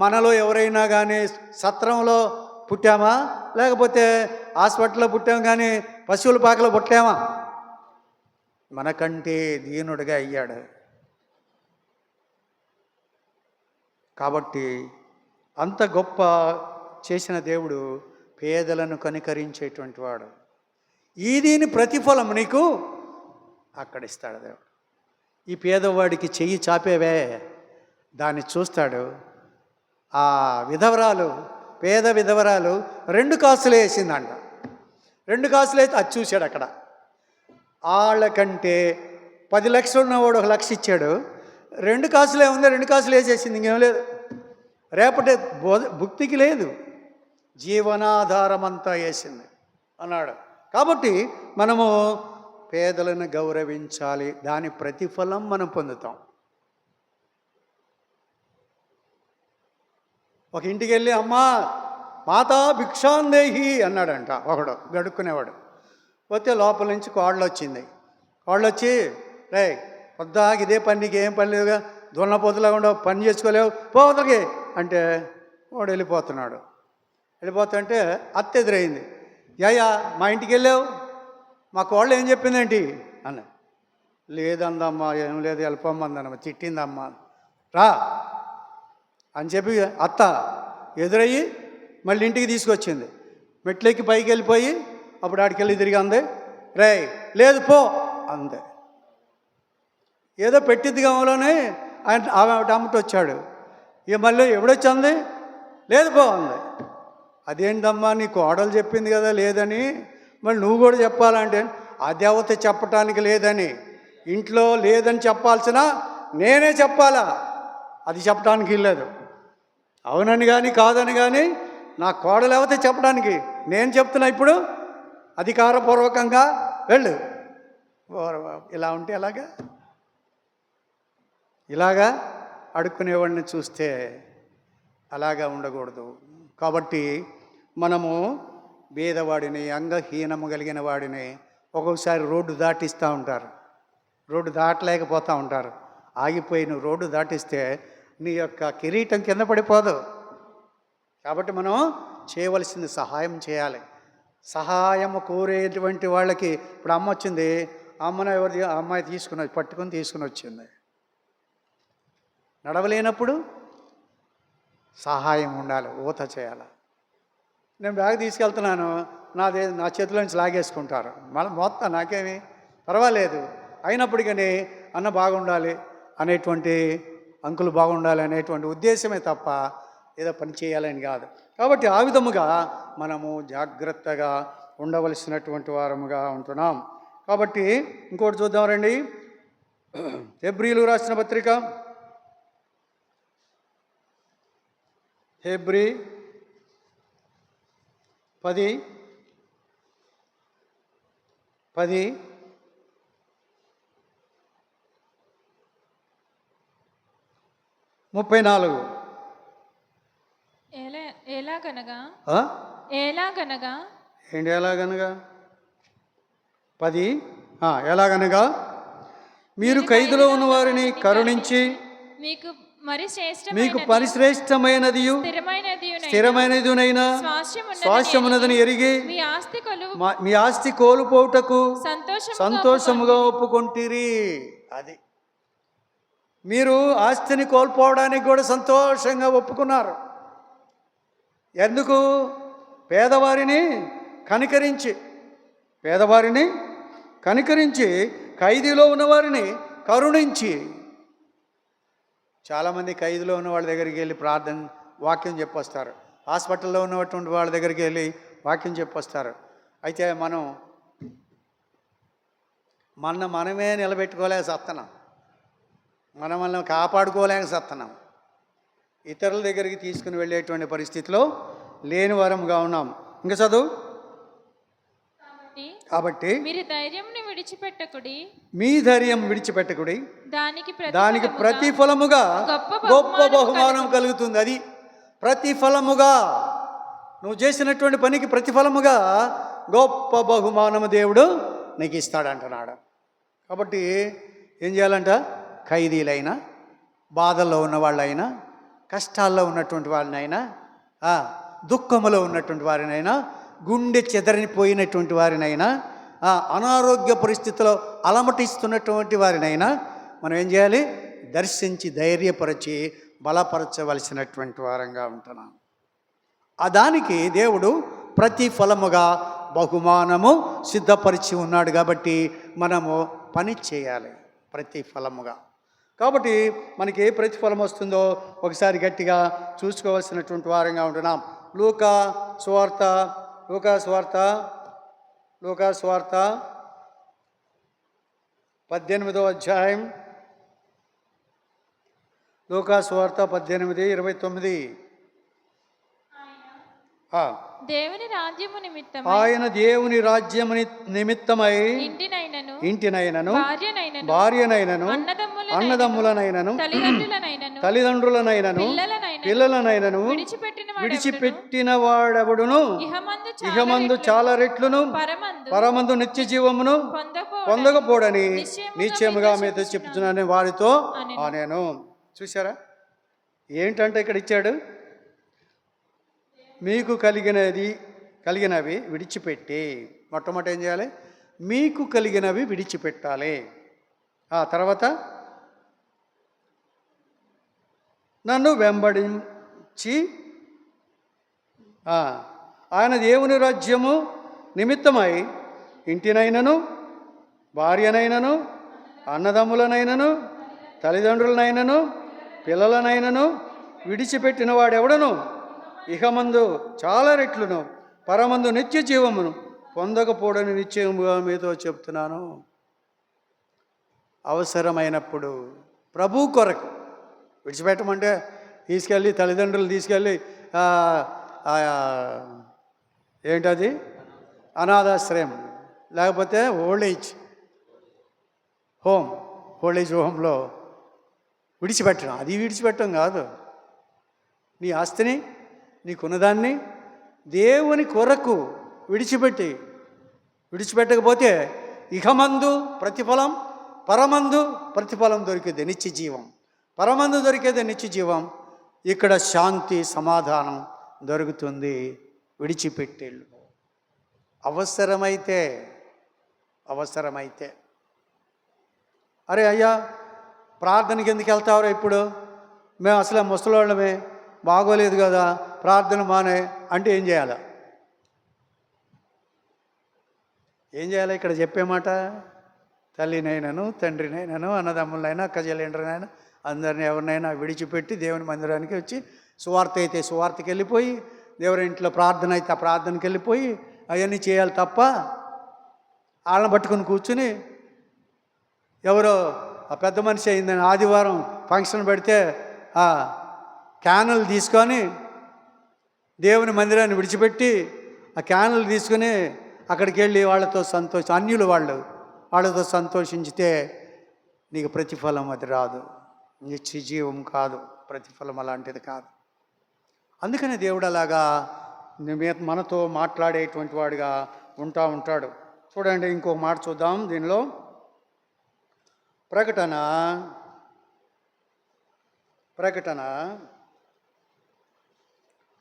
మనలో ఎవరైనా కానీ సత్రంలో పుట్టామా లేకపోతే హాస్పిటల్లో పుట్టాము కానీ పశువుల పాకలో పుట్టామా? మనకంటే దీనుడిగా అయ్యాడు. కాబట్టి అంత గొప్ప చేసిన దేవుడు పేదలను కనికరించేటువంటి వాడు. దీని ప్రతిఫలం నీకు అక్కడ ఇస్తాడు దేవుడు. ఈ పేదవాడికి చెయ్యి చాపేవే దాన్ని చూస్తాడు. ఆ విధవరాలు, పేద విధవరాలు 2 కాసులు వేసిందంట. 2 కాసులు అయితే అది చూశాడు. అక్కడ వాళ్ళకంటే 10 లక్షలు ఉన్నవాడు 1 లక్ష ఇచ్చాడు. 2 కాసులే ఉంది, 2 కాసులు వేసేసింది, ఇంకేం లేదు. రేపటి భుక్తికి లేదు, జీవనాధారం అంతా వేసింది అన్నాడు. కాబట్టి మనము పేదలను గౌరవించాలి, దాని ప్రతిఫలం మనం పొందుతాం. ఒక ఇంటికి వెళ్ళి అమ్మా మాతా భిక్షాందేహి అన్నాడంట ఒకడు, గడుక్కునేవాడు. పోతే లోపల నుంచి కోడలు వచ్చింది. కోడలు వచ్చి, రే పొద్దాకి ఇదే పని, నీకు ఏం పని లేదుగా, దున్నపోతులాగా ఉండవు, పని చేసుకోలేవు, పోతలకి అంటే వాడు వెళ్ళిపోతున్నాడు. వెళ్ళిపోతుంటే అత్త ఎదురైంది. యాయా మా ఇంటికి వెళ్ళావు, మా కోళ్ళు ఏం చెప్పిందేంటి అన్న. లేదందమ్మా, ఏం లేదు, వెళ్ళిపోమ్మందమ్మా, తిట్టిందమ్మా, రా అని చెప్పి అత్త ఎదురయ్యి మళ్ళీ ఇంటికి తీసుకొచ్చింది. మెట్లెక్కి పైకి వెళ్ళిపోయి అప్పుడు ఆడికి వెళ్ళి తిరిగి అంది, రే లేదు పో అందే. ఏదో పెట్టిద్ది గమలోనే ఆమె అమ్మటి వచ్చాడు. ఇక మళ్ళీ ఎవడొచ్చింది, లేదు పో అంది. అదేంటమ్మా నీ కోడలు చెప్పింది కదా లేదని, మళ్ళీ నువ్వు కూడా చెప్పాలంటే ఆ దేవత చెప్పటానికి లేదని, ఇంట్లో లేదని చెప్పాల్సిన నేనే చెప్పాలా, అది చెప్పడానికి లేదు. అవునని కానీ కాదని కానీ నా కోడలు ఎవతే చెప్పడానికి నేను చెప్తున్నా. ఇప్పుడు అధికారపూర్వకంగా వెళ్ళు. ఇలా ఉంటే ఇలాగా అడుక్కునేవాడిని చూస్తే అలాగా ఉండకూడదు. కాబట్టి మనము పేదవాడిని, అంగహీనము కలిగిన వాడిని ఒక్కొక్కసారి రోడ్డు దాటిస్తూ ఉంటారు, రోడ్డు దాటలేకపోతూ ఉంటారు. ఆగిపోయి నువ్వు రోడ్డు దాటిస్తే నీ యొక్క కిరీటం కింద పడిపోదు. కాబట్టి మనం చేయవలసింది సహాయం చేయాలి. సహాయం కోరేటువంటి వాళ్ళకి, ఇప్పుడు అమ్మ వచ్చింది, అమ్మను అమ్మాయి పట్టుకుని తీసుకుని వచ్చింది. నడవలేనప్పుడు సహాయం ఉండాలి, ఊత చేయాలి. నేను బ్యాగ్ తీసుకెళ్తున్నాను, నా చేతిలో నుంచి లాగేసుకుంటారు, మళ్ళీ మొత్తం నాకేమి పర్వాలేదు, అయినప్పటికీ అన్న బాగుండాలి అనేటువంటి, అంకులు బాగుండాలి అనేటువంటి ఉద్దేశమే తప్ప ఏదో పని చేయాలని కాదు. కాబట్టి ఆ విధముగా మనము జాగ్రత్తగా ఉండవలసినటువంటి వారముగా ఉంటున్నాం. కాబట్టి ఇంకోటి చూద్దాం రండి. హెబ్రీలు రాసిన పత్రిక, హెబ్రీ 10:34. ఎలాగనగా ఏంటి ఎలాగనగా 10 ఎలాగనగా మీరు ఖైదులో ఉన్న వారిని కరుణించి మీకు పరిశ్రేష్టమైనది స్థిరమైనదినైనా స్వాస్థ్యమున్నదని ఎరిగి మీ ఆస్తి కోల్పోవుటకు సంతోషముగా ఒప్పుకొంటిరి. అది మీరు ఆస్తిని కోల్పోవడానికి కూడా సంతోషంగా ఒప్పుకున్నారు. ఎందుకు? పేదవారిని కనికరించి ఖైదీలో ఉన్నవారిని కరుణించి. చాలామంది ఖైదీలో ఉన్న వాళ్ళ దగ్గరికి వెళ్ళి వాక్యం చెప్పొస్తారు, హాస్పిటల్లో ఉన్నటువంటి వాళ్ళ దగ్గరికి వెళ్ళి వాక్యం చెప్పొస్తారు. అయితే మనమే నిలబెట్టుకోలేక సత్తనాం, మనల్ని కాపాడుకోలేక సత్తనాం, ఇతరుల దగ్గరికి తీసుకుని వెళ్ళేటువంటి పరిస్థితిలో లేని వారముగా ఉన్నాం. ఇంకా చదువు. కాబట్టి మీ ధైర్యం విడిచిపెట్టకుడి, దానికి ప్రతిఫలముగా గొప్ప బహుమానం కలుగుతుంది. అది ప్రతిఫలముగా, నువ్వు చేసినటువంటి పనికి ప్రతిఫలముగా గొప్ప బహుమానము దేవుడు నీకు ఇస్తాడంటున్నాడు. కాబట్టి ఏం చేయాలంట? ఖైదీలైనా, బాధల్లో ఉన్న వాళ్ళైనా, కష్టాల్లో ఉన్నటువంటి వాళ్ళనైనా, దుఃఖములో ఉన్నటువంటి వారినైనా, గుండె చెదరిపోయినటువంటి వారినైనా, అనారోగ్య పరిస్థితిలో అలమటిస్తున్నటువంటి వారినైనా మనం ఏం చేయాలి? దర్శించి ధైర్యపరిచి బలపరచవలసినటువంటి వారంగా ఉంటున్నాం. దానికి దేవుడు ప్రతిఫలముగా బహుమానము సిద్ధపరిచి ఉన్నాడు. కాబట్టి మనము పని చేయాలి ప్రతిఫలముగా. కాబట్టి మనకి ఏ ప్రతిఫలం వస్తుందో ఒకసారి గట్టిగా చూసుకోవాల్సినటువంటి వారంగా ఉంటున్నాం. లూకా సువార్త 10 18వ అధ్యాయం, లూకా సువార్త 18:29. దేవుని రాజ్యము నిమిత్తమై ఆయన దేవుని రాజ్యము నిమిత్తమై ఇంటినైనను భార్యనైనను అన్నదమ్ములనైనను తల్లిదండ్రులనైనను పిల్లలనైనను విడిచిపెట్టిన వాడెవడును ఇహమందు చాలా రెట్లును పరమందు నిత్య జీవమును పొందకపోడని నిశ్చయముగా మీతో చెప్తున్నాను వారితో నేను. చూసారా ఏంటంటే ఇక్కడ ఇచ్చాడు, మీకు కలిగినవి విడిచిపెట్టి, మొట్టమొదటి ఏం చేయాలి? మీకు కలిగినవి విడిచిపెట్టాలి. ఆ తర్వాత నన్ను వెంబడించి ఆయన దేవుని రాజ్యము నిమిత్తమై ఇంటినైనను భార్యనైనను అన్నదమ్ములనైనను తల్లిదండ్రులనైనను పిల్లలనైనను విడిచిపెట్టిన వాడెవడను ఇహమందు చాలా రెట్లును పరమందు నిత్య జీవమును పొందకపోవడని నిశ్చయముగా మీతో చెప్తున్నాను. అవసరమైనప్పుడు ప్రభు కొరకు విడిచిపెట్టమంటే తీసుకెళ్ళి తల్లిదండ్రులు తీసుకెళ్ళి ఏంటది అనాథాశ్రయం, లేకపోతే ఓల్డేజ్ హోమ్లో విడిచిపెట్టడం. అది విడిచిపెట్టడం కాదు. నీ ఆస్తిని నీకున్నదాన్ని దేవుని కొరకు విడిచిపెట్టకపోతే ఇహమందు ప్రతిఫలం, పరమందు ప్రతిఫలం దొరికేది నిత్య జీవం. పరమందు దొరికేది నిత్య జీవం, ఇక్కడ శాంతి సమాధానం దొరుకుతుంది. విడిచిపెట్టేళ్ళు అవసరమైతే అరే అయ్యా ప్రార్థనకి ఎందుకు వెళ్తావురా ఇప్పుడు? మేము అసలు ముసలోళ్ళమే, బాగోలేదు కదా, ప్రార్థన మానే అంటే ఏం చేయాలి? ఇక్కడ చెప్పే మాట, తల్లినైనాను తండ్రినైనాను అన్నదమ్ములైనా అక్కచెల్లెండ్రనైనా అందరిని ఎవరినైనా విడిచిపెట్టి దేవుని మందిరానికి వచ్చి సువార్త అయితే సువార్తకి వెళ్ళిపోయి, దేవుని ఇంట్లో ప్రార్థన అయితే ఆ ప్రార్థనకి వెళ్ళిపోయి అవన్నీ చేయాలి తప్ప వాళ్ళని పట్టుకుని కూర్చుని ఎవరో ఆ పెద్ద మనిషి అయిందని ఆదివారం ఫంక్షన్ పెడితే ఆ క్యానులు తీసుకొని దేవుని మందిరాన్ని విడిచిపెట్టి ఆ క్యానులు తీసుకుని అక్కడికి వెళ్ళి వాళ్ళతో అన్యులు వాళ్ళతో సంతోషించితే నీకు ప్రతిఫలం అది రాదు. నిత్య జీవం కాదు, ప్రతిఫలం అలాంటిది కాదు. అందుకని దేవుడు అలాగా మనతో మాట్లాడేటువంటి వాడిగా ఉంటాడు. చూడండి, ఇంకొక మాట చూద్దాం దీనిలో. ప్రకటన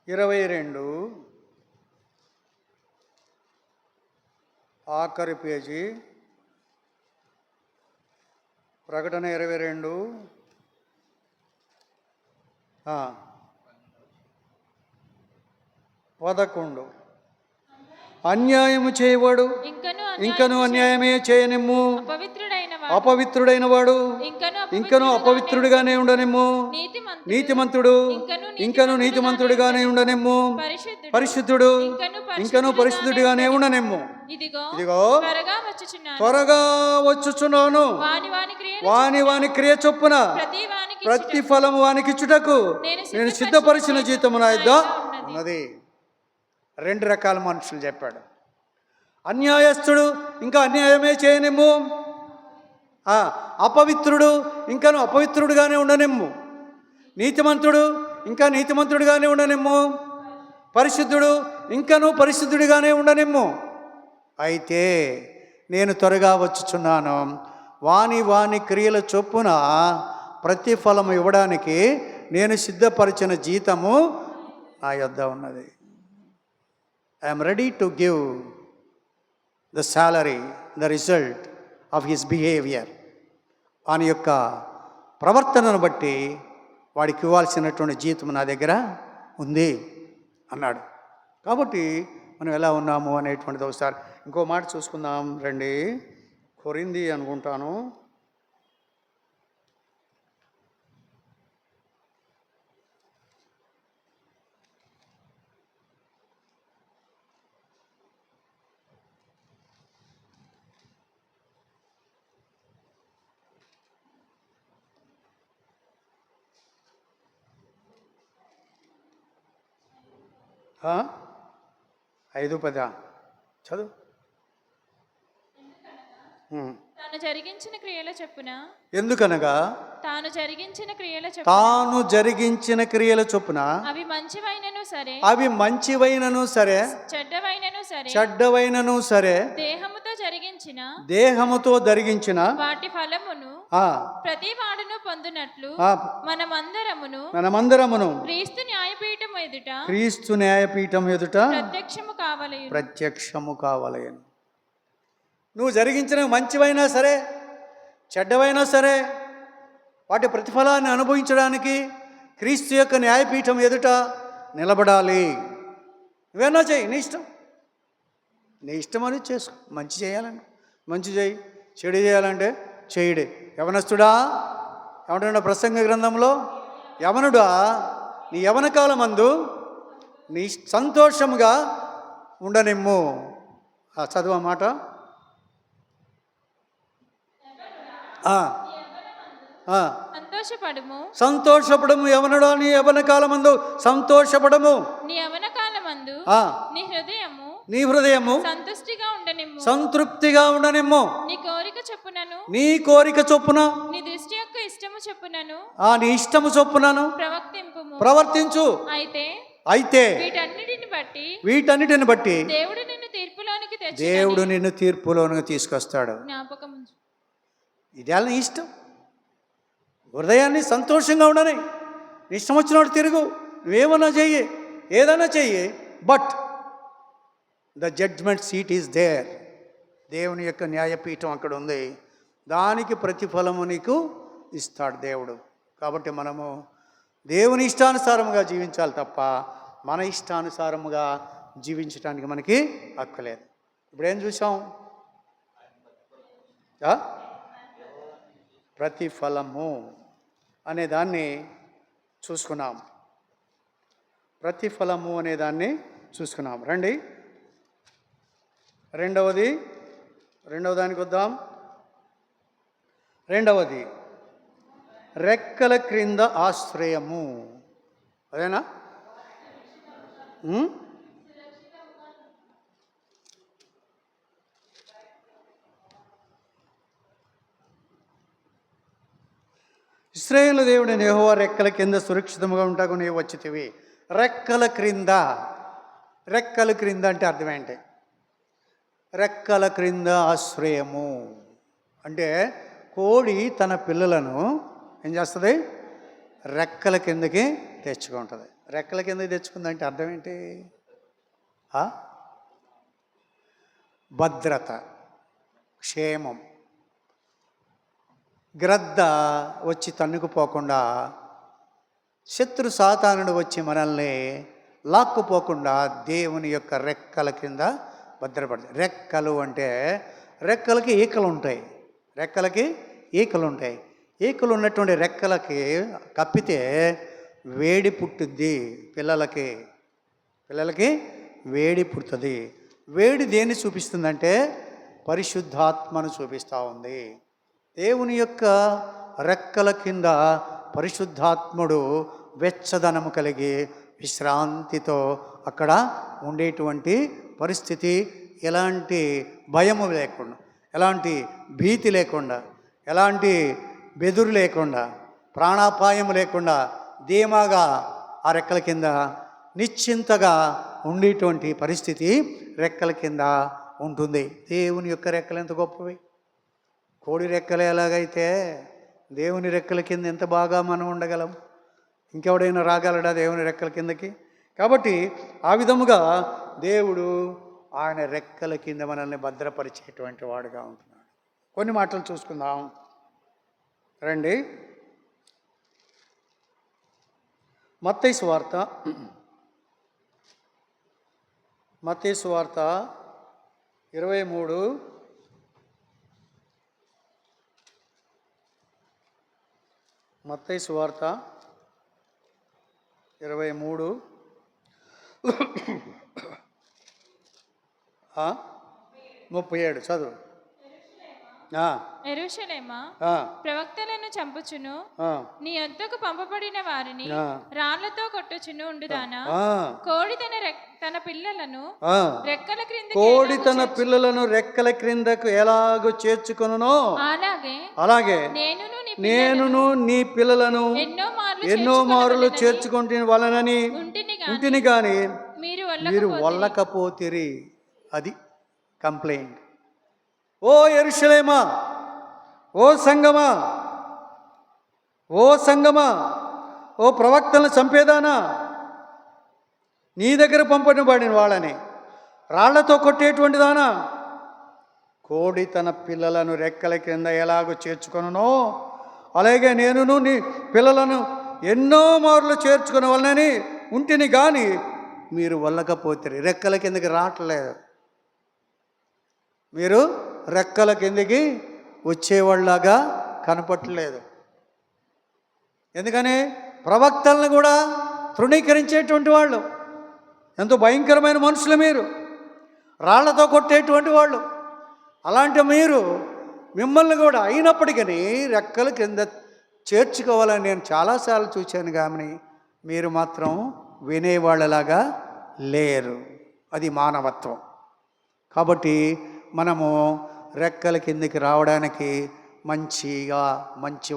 22 ఆఖరి పేజీ. ప్రకటన 22 11. అన్యాయము చేయవాడు ఇంకను అన్యాయమే చేయనిమ్ము, అపవిత్రుడైన వాడు ఇంకను అపవిత్రుడిగానే ఉండనిమ్ము, నీతిమంతుడు ఇంకను నీతిమంతుడిగానే ఉండనిమ్ము, పరిశుద్ధుడు ఇంకను పరిశుద్ధుడిగానే ఉండనిమ్ము. ఇదిగో త్వరగా వచ్చుచున్నాను, వాని క్రియ చొప్పున ప్రతి ఫలము వానికిచ్చుటకు నేను సిద్ధపరిచిన జీతము నా యొద్ద ఉన్నది. 2 రకాల మనుషులు చెప్పాడు. అన్యాయస్తుడు ఇంకా అన్యాయమే చేయనిమ్ము, అపవిత్రుడు ఇంకను అపవిత్రుడుగానే ఉండనిమ్ము, నీతిమంతుడు ఇంకా నీతిమంతుడిగానే ఉండనిమ్ము, పరిశుద్ధుడు ఇంకను పరిశుద్ధుడిగానే ఉండనిమ్ము. అయితే నేను త్వరగా వచ్చుచున్నాను, వాని క్రియల చొప్పున ప్రతిఫలం ఇవ్వడానికి నేను సిద్ధపరిచిన జీతము నా యొద్ద ఉన్నది. I'm ready to give the salary, the result of his behaviour. వాని యొక్క ప్రవర్తనను బట్టి వాడికి ఇవ్వాల్సినటువంటి జీతం నా దగ్గర ఉంది అన్నాడు. కాబట్టి మనం ఎలా ఉన్నాము అనేటువంటిది ఒకసారి ఇంకో మాట చూసుకుందాం రండి. కొరింది అనుకుంటాను, 5:10 చదువు. తాను జరిగించిన క్రియల చొప్పున ఎందుకనగా తాను జరిగించిన క్రియల చొప్పున అవి మంచివైనను సరే చెడ్డవైనను సరే దేహముతో జరిగించిన వాటి ఫలమును ప్రతి వాడును పొందునట్లు మనమందరమును క్రీస్తు న్యాయపీఠం ఎదుట ప్రత్యక్షము కావలయను. నువ్వు జరిగించిన మంచివైనా సరే చెడ్డవైనా సరే వాటి ప్రతిఫలాన్ని అనుభవించడానికి క్రీస్తు యొక్క న్యాయపీఠం ఎదుట నిలబడాలి. నువ్వేనా చేయి, నీ ఇష్టం అని చేసుకో. మంచి చేయాలంటే మంచి చేయి, చెడు చేయాలంటే చేయుడే. యవనస్తుడా ఏమంటున్నా ప్రసంగ గ్రంథంలో, యవనుడా నీ యవన కాలమందు నీ సంతోషముగా ఉండనిమ్ము. చదువు మాట. సంతోషపడము యవనుడా నీ యవన కాలమందు సంతోషపడము. నీ హృదయము సంతృప్తిగా ఉండనిమ్ము. నీ కోరిక చొప్పున నీ ఇష్టము చొప్పునను ప్రవర్తించు. అయితే వీటన్నిటిని బట్టి దేవుడు నిన్ను తీర్పులోనికి తీసుకొస్తాడు. ఇదేళ్ళ నీ ఇష్టం. హృదయాన్ని సంతోషంగా ఉండని, నీ ఇష్టం వచ్చినట్టు తిరుగు, నువ్వేమన్నా చెయ్యి, ఏదైనా చెయ్యి, but the judgement seat is there. దేవుని యొక్క న్యాయపీఠం అక్కడ ఉంది. దానికి ప్రతిఫలము నీకు ఇస్తాడు దేవుడు. కాబట్టి మనము దేవుని ఇష్టానుసారముగా జీవించాలి తప్ప మన ఇష్టానుసారముగా జీవించడానికి మనకి హక్కులేదు. ఇప్పుడేం చూసాం? ప్రతిఫలము అనే దాన్ని చూసుకున్నాం. ప్రతిఫలము అనే దాన్ని చూసుకున్నాం. రండి రెండవ దానికి వద్దాం. రెండవది రెక్కల క్రింద ఆశ్రయము. అదేనా? ఇశ్రాయేలు దేవుడైన యెహోవా రెక్కల కింద సురక్షితంగా ఉంటాకు నీవు వచ్చితివి. రెక్కల క్రింద అంటే అర్థం ఏంటి? రెక్కల క్రింద ఆశ్రయము అంటే కోడి తన పిల్లలను ఏం చేస్తుంది? రెక్కల కిందకి తెచ్చుకుంటుంది. రెక్కల కిందకి తెచ్చుకుందంటే అర్థం ఏంటి? భద్రత, క్షేమం. గ్రద్ద వచ్చి తన్నుకుపోకుండా, శత్రు సాతానుడు వచ్చి మనల్ని లాక్కుపోకుండా దేవుని యొక్క రెక్కల కింద భద్రపడుతుంది. రెక్కలు అంటే రెక్కలకి ఈకలు ఉంటాయి. ఈకలు ఉన్నటువంటి రెక్కలకి కప్పితే వేడి పుట్టుద్ది. పిల్లలకి వేడి పుడుతుంది. వేడి దేన్ని చూపిస్తుందంటే పరిశుద్ధాత్మను చూపిస్తూ ఉంది. దేవుని యొక్క రెక్కల కింద పరిశుద్ధాత్ముడు వెచ్చదనము కలిగి విశ్రాంతితో అక్కడ ఉండేటువంటి పరిస్థితి. ఎలాంటి భయము లేకుండా, ఎలాంటి భీతి లేకుండా, ఎలాంటి బెదురు లేకుండా, ప్రాణాపాయం లేకుండా ధీమాగా ఆ రెక్కల కింద నిశ్చింతగా ఉండేటువంటి పరిస్థితి రెక్కల కింద ఉంటుంది. దేవుని యొక్క రెక్కలు ఎంత గొప్పవి! కోడి రెక్కలు ఎలాగైతే దేవుని రెక్కల కింద ఎంత బాగా మనం ఉండగలం? ఇంకెవడైనా రాగలడా దేవుని రెక్కల కిందకి? కాబట్టి ఆ విధముగా దేవుడు ఆయన రెక్కల కింద మనల్ని భద్రపరిచేటువంటి వాడుగా ఉంటున్నాడు. కొన్ని మాటలు చూసుకుందాం రండి. మత్తయి సువార్త 23 మత్తయి సువార్త 23 37 చదువు. ఆ, యెరూషలేమా, ఆ, ప్రవక్తలను చంపుచును, ఆ, నీ యొద్దకు పంపబడిన వారిని ఆ. రాళ్లతో కొట్టుచును ఉండుదానా? ఆ, కోడి తన పిల్లలను ఆ. రెక్కల క్రింద కోడి తన పిల్లలను రెక్కల క్రిందకు ఎలాగో చేర్చుకొనునో అలాగే అలాగే నేనును నీ నేనును నీ పిల్లలను ఎన్నో మారులు చేర్చుకుంటే వలనని ఉంటిని గాని మీరు మీరు వల్లకపోతిరి. అది కంప్లైంట్. ఓ యెరూషలేమా, ఓ సంగమా, ఓ సంగమా, ఓ ప్రవక్తలను చంపేదానా, నీ దగ్గర పంపబడిన వాళ్ళని రాళ్లతో కొట్టేటువంటి దానా, కోడి తన పిల్లలను రెక్కల కింద ఎలాగో చేర్చుకొనునో అలాగే నేనును నీ పిల్లలను ఎన్నో మార్లు చేర్చుకునే వాళ్ళని ఉంటిని కానీ మీరు వల్లకపోతే రెక్కల కిందకి రావట్లేదు. మీరు రెక్కల కిందకి వచ్చేవాళ్ళలాగా కనపట్టలేదు. ఎందుకని ప్రవక్తలను కూడా తృణీకరించేటువంటి వాళ్ళు, ఎంతో భయంకరమైన మనుషులు మీరు, రాళ్లతో కొట్టేటువంటి వాళ్ళు. అలాంటి మీరు మిమ్మల్ని కూడా అయినప్పటికీ రెక్కల కింద చేర్చుకోవాలని నేను చాలాసార్లు చూశాను, కానీ మీరు మాత్రం వినేవాళ్ళలాగా లేరు. అది మానవత్వం. కాబట్టి మనము రెక్కల కిందకి రావడానికి మంచి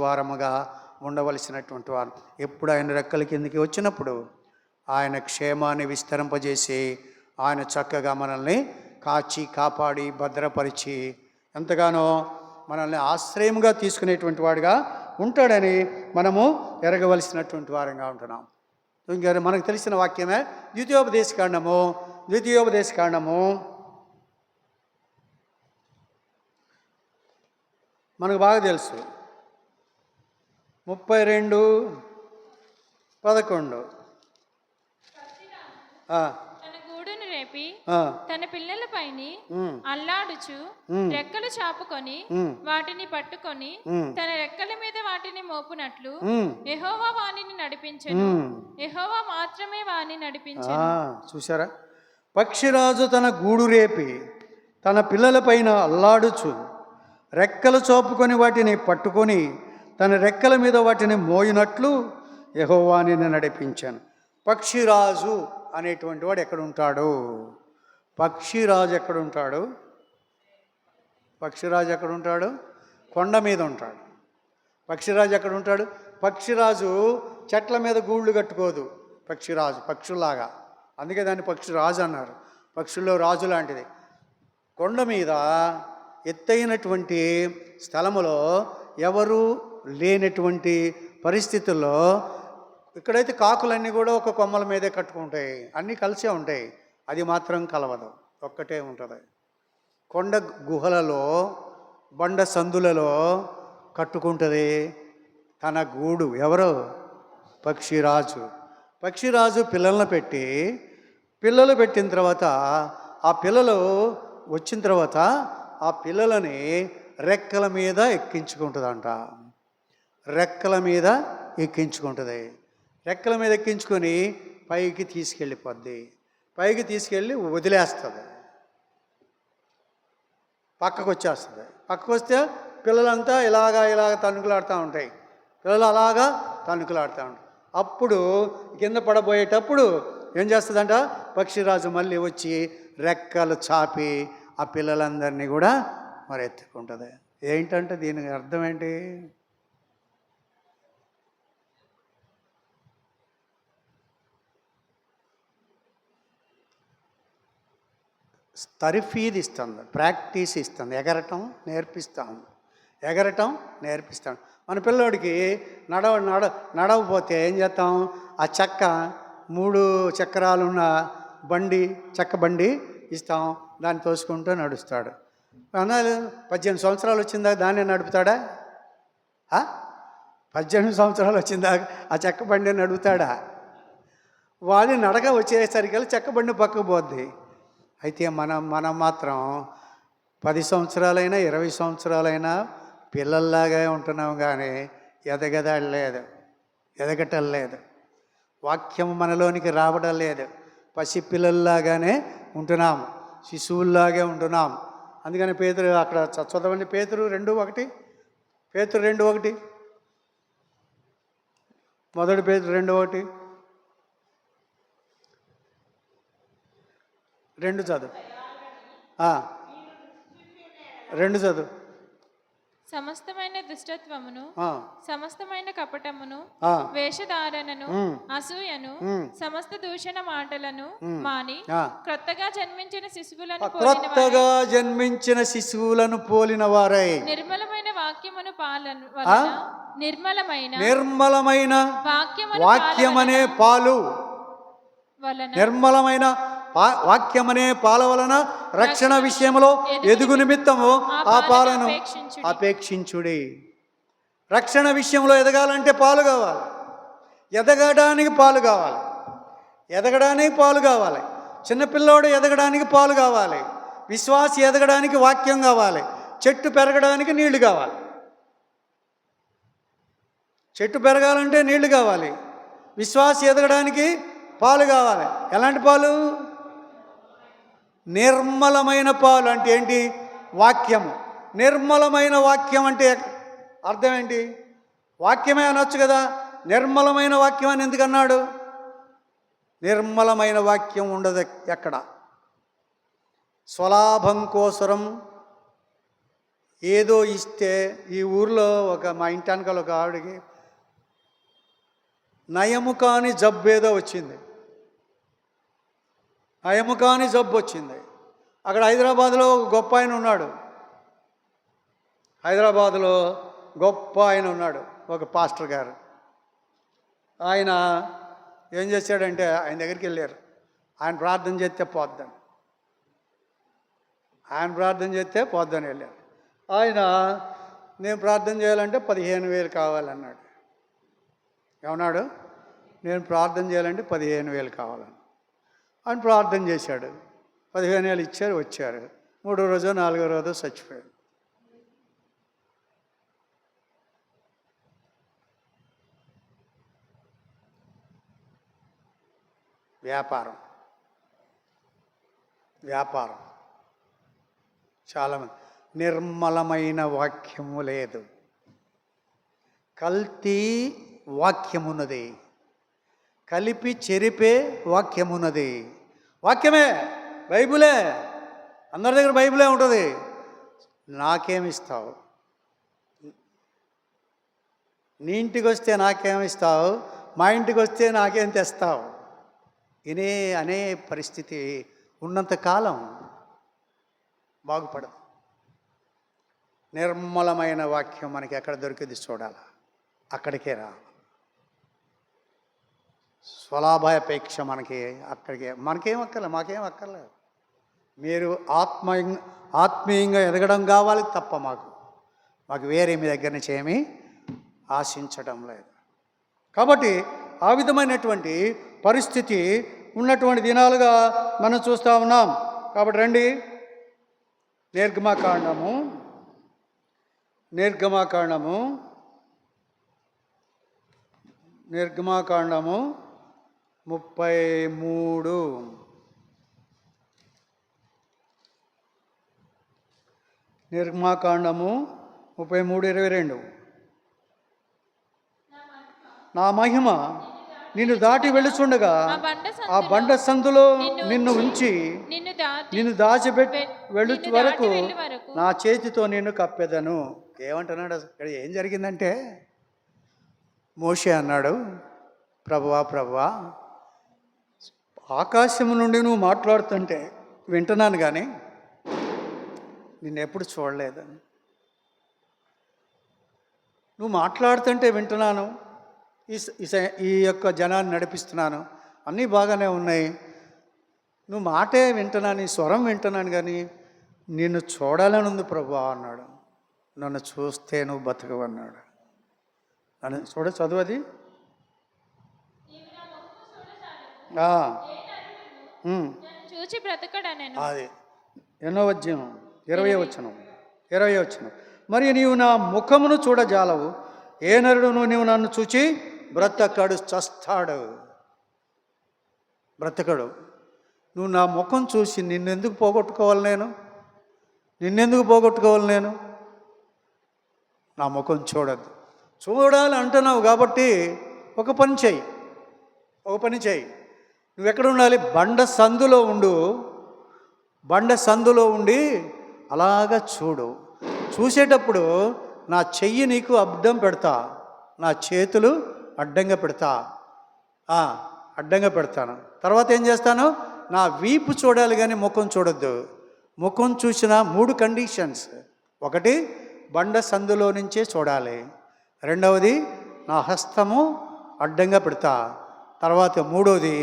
వారముగా ఉండవలసినటువంటి వారు. ఎప్పుడు ఆయన రెక్కల కిందకి వచ్చినప్పుడు ఆయన క్షేమాన్ని విస్తరింపజేసి ఆయన చక్కగా మనల్ని కాచి కాపాడి భద్రపరిచి ఎంతగానో మనల్ని ఆశ్రయంగా తీసుకునేటువంటి వాడిగా ఉంటాడని మనము ఎరగవలసినటువంటి వారంగా ఉంటున్నాం. ఇంకా మనకు తెలిసిన వాక్యమే ద్వితీయోపదేశకాండము మనకు బాగా తెలుసు. 32:11. తన గూడును రేపి తన పిల్లలపైన అల్లాడుచు రెక్కలు చాపుకొని వాటిని పట్టుకొని తన రెక్కల మీద వాటిని మోపునట్లు యెహోవా వానిని నడిపించెను. యెహోవా మాత్రమే వానిని నడిపించెను. చూసారా? పక్షిరాజు తన గూడు రేపి తన పిల్లలపైన అల్లాడుచు రెక్కలు చాపుకొని వాటిని పట్టుకొని తన రెక్కల మీద వాటిని మోయినట్లు యెహోవా నిన్ను నడిపించాను. పక్షిరాజు అనేటువంటి వాడు ఎక్కడుంటాడు? పక్షిరాజు ఎక్కడుంటాడు? పక్షిరాజు ఎక్కడుంటాడు? కొండ మీద ఉంటాడు. పక్షిరాజు ఎక్కడుంటాడు? పక్షిరాజు చెట్ల మీద గూళ్ళు కట్టుకోదు. పక్షిరాజు పక్షుల్లాగా, అందుకే దాన్ని పక్షిరాజు అన్నారు. పక్షుల్లో రాజు లాంటిది. కొండ మీద ఎత్తైనటువంటి స్థలములో ఎవరు లేనటువంటి పరిస్థితుల్లో, ఇక్కడైతే కాకులన్నీ కూడా ఒక కొమ్మల మీదే కట్టుకుంటాయి, అన్నీ కలిసే ఉంటాయి. అది మాత్రం కలవదు, ఒక్కటే ఉంటుంది. కొండ గుహలలో బండ సందులలో కట్టుకుంటుంది తన గూడు. ఎవరు? పక్షిరాజు. పక్షిరాజు పిల్లలను పెట్టిన తర్వాత ఆ పిల్లలు వచ్చిన తర్వాత ఆ పిల్లలని రెక్కల మీద ఎక్కించుకుంటుందంట. రెక్కల మీద ఎక్కించుకుంటుంది. రెక్కల మీద ఎక్కించుకొని పైకి తీసుకెళ్ళిపోద్ది. పైకి తీసుకెళ్ళి వదిలేస్తుంది. పక్కకు వచ్చేస్తుంది. పక్కకు వస్తే పిల్లలంతా ఇలాగ తణుకులాడుతూ ఉంటాయి. పిల్లలు అలాగా తణుకులాడుతూ ఉంటాయి. అప్పుడు కింద పడబోయేటప్పుడు ఏం చేస్తుందంట? పక్షిరాజు మళ్ళీ వచ్చి రెక్కలు చాపి ఆ పిల్లలందరినీ కూడా మరి ఎత్తుకుంటుంది. ఏంటంటే దీనికి అర్థం ఏంటి? తర్ఫీదు ఇస్తుంది, ప్రాక్టీస్ ఇస్తుంది, ఎగరటం నేర్పిస్తాం. మన పిల్లోడికి నడవపోతే ఏం చేస్తాం? ఆ 3 చక్రాలున్న చెక్క బండి ఇస్తాం, దాన్ని తోసుకుంటూ నడుస్తాడు. 18 సంవత్సరాలు వచ్చిందా దాన్ని నడుపుతాడా? 18 సంవత్సరాలు వచ్చిందా ఆ చెక్క బండి నడుపుతాడా? వాడి నడక వచ్చేసరికి చెక్క బండి పక్కకు పోద్ది. అయితే మనం మాత్రం 10 సంవత్సరాలైనా 20 సంవత్సరాలైనా పిల్లల్లాగా ఉంటున్నాం, కానీ ఎదగటం లేదు. వాక్యం మనలోనికి రావడం లేదు. పసిపిల్లల్లాగానే ఉంటున్నాం, శిశువుల్లాగే ఉంటున్నాం. అందుకని పేతురు అక్కడ చదవండి, పేతురు 2:1. పేతురు 2:1. మొదటి పేతురు 2:1. 2 చదువు. 2 చదువు. సమస్తమైన దుష్టత్వమును, ఆ, సమస్తమైన కపటమును, ఆ, వేషధారణను, అసూయను, సమస్త దూషణ మాటలను మాని ఆ. క్రొత్తగా జన్మించిన శిశువులను క్రొత్తగా జన్మించిన శిశువులను పోలిన వారై నిర్మలమైన వాక్యమును వలన నిర్మలమైన వాక్యమనే పాలు వలన నిర్మలమైన వాక్యమనే పాల వలన రక్షణ విషయంలో ఎదుగు నిమిత్తము ఆ పాలను అపేక్షించుడి. రక్షణ విషయంలో ఎదగాలంటే పాలు కావాలి, ఎదగడానికి పాలు కావాలి, ఎదగడానికి పాలు కావాలి. చిన్నపిల్లోడు ఎదగడానికి పాలు కావాలి, విశ్వాసి ఎదగడానికి వాక్యం కావాలి, చెట్టు పెరగడానికి నీళ్లు కావాలి. చెట్టు పెరగాలంటే నీళ్లు కావాలి, విశ్వాసి ఎదగడానికి పాలు కావాలి. ఎలాంటి పాలు? నిర్మలమైన పాలు అంటే ఏంటి? వాక్యము. నిర్మలమైన వాక్యం అంటే అర్థం ఏంటి? వాక్యమే అనొచ్చు కదా, నిర్మలమైన వాక్యం అని ఎందుకన్నాడు? నిర్మలమైన వాక్యం ఉండదు ఎక్కడ. స్వలాభం కోసరం ఏదో ఇస్తే, ఈ ఊర్లో మా ఇంటి వెనకాల ఒక ఆవిడకి నయము కాని జబ్బు ఏదో వచ్చింది, నయము కాని జబ్బు వచ్చింది. అక్కడ హైదరాబాద్లో ఒక గొప్ప ఆయన ఉన్నాడు, హైదరాబాద్లో గొప్ప ఆయన ఉన్నాడు, ఒక పాస్టర్ గారు. ఆయన ఏం చేశాడంటే, ఆయన దగ్గరికి వెళ్ళారు. ఆయన ప్రార్థన చేస్తే పోద్దని, ఆయన ప్రార్థన చేస్తే పోద్దని వెళ్ళారు. ఆయన నేను ప్రార్థన చేయాలంటే 15,000 కావాలన్నాడు. ఏమన్నాడు? నేను ప్రార్థన చేయాలంటే 15,000 కావాలని. ఆయన ప్రార్థన చేశాడు, 15,000 ఇచ్చారు, వచ్చారు. 3వ రోజు 4వ రోజు చచ్చిపోయాడు. వ్యాపారం వ్యాపారం చాలామంది. నిర్మలమైన వాక్యము లేదు, కల్తీ వాక్యమున్నది, కలిపి చెరిపే వాక్యమున్నది. వాక్యమే, బైబిలే, అందరి దగ్గర బైబిలే ఉంటుంది. నాకేమిస్తావు? నీ ఇంటికి వస్తే నాకేమిస్తావు? మా ఇంటికి వస్తే నాకేం తెస్తావు? అనే పరిస్థితి ఉన్నంతకాలం బాగుపడదు. నిర్మలమైన వాక్యం మనకి ఎక్కడ దొరికింది చూడాలి, అక్కడికే రా. స్వలాభాపేక్ష మనకి అక్కడికే, మాకేం అక్కర్లేదు. మీరు ఆత్మీయంగా ఎదగడం కావాలి తప్ప మాకు వేరే మీ దగ్గర నుంచి ఏమీ ఆశించడం లేదు. కాబట్టి ఆ విధమైనటువంటి పరిస్థితి ఉన్నటువంటి దినాలుగా మనం చూస్తూ ఉన్నాం. కాబట్టి రండి, నిర్గమాకాండము 33 నిర్గమాకాండము 33:22. నా మహిమ నిన్ను దాటి వెళ్ళుచుండగా ఆ బండ సందులో నిన్ను ఉంచి నిన్ను దాచిపెట్టి వెళ్ళు వరకు నా చేతితో నిన్ను కప్పెదను. ఏమంటున్నాడు? ఇక్కడ ఏం జరిగిందంటే, మోషే అన్నాడు, ప్రభువా ఆకాశం నుండి నువ్వు మాట్లాడుతుంటే వింటున్నాను, కానీ నిన్ను ఎప్పుడు చూడలేదని. నువ్వు మాట్లాడుతుంటే వింటున్నాను, ఈ యొక్క జనాన్ని నడిపిస్తున్నాను, అన్నీ బాగానే ఉన్నాయి, నువ్వు మాటే వింటున్నాను, నీ స్వరం వింటున్నాను, కానీ నిన్ను చూడాలని ఉంది ప్రభువా అన్నాడు. నన్ను చూస్తే నువ్వు బతకవన్నాడు. నన్ను చదువు అది. చూచి బ్రతకడనెను. అది 8వ అధ్యాయం 20వ వచనం. మరి నీవు నా ముఖమును చూడజాలవు, ఏ నరుడును నీవు నన్ను చూచి బ్రతకడు, చస్తాడు, బ్రతకడు. నువ్వు నా ముఖం చూసి నిన్ను ఎందుకు పోగొట్టుకోవాలి? నిన్నెందుకు పోగొట్టుకోవాలి నేను? నా ముఖం చూడద్దు. చూడాలి అంటున్నావు కాబట్టి ఒక పని చెయ్యి. నువ్వు ఎక్కడ ఉండాలి? బండ సందులో ఉండు. బండ సందులో ఉండి అలాగా చూడు. చూసేటప్పుడు నా చెయ్యి నీకు అడ్డం పెడతా, నా చేతులు అడ్డంగా పెడతా, అడ్డంగా పెడతాను. తర్వాత ఏం చేస్తాను? నా వీపు చూడాలి కానీ ముఖం చూడొద్దు. ముఖం చూసిన 3 కండిషన్స్. ఒకటి, బండ సందులో నుంచే చూడాలి. రెండవది, నా హస్తము అడ్డంగా పెడతా. తర్వాత మూడవది,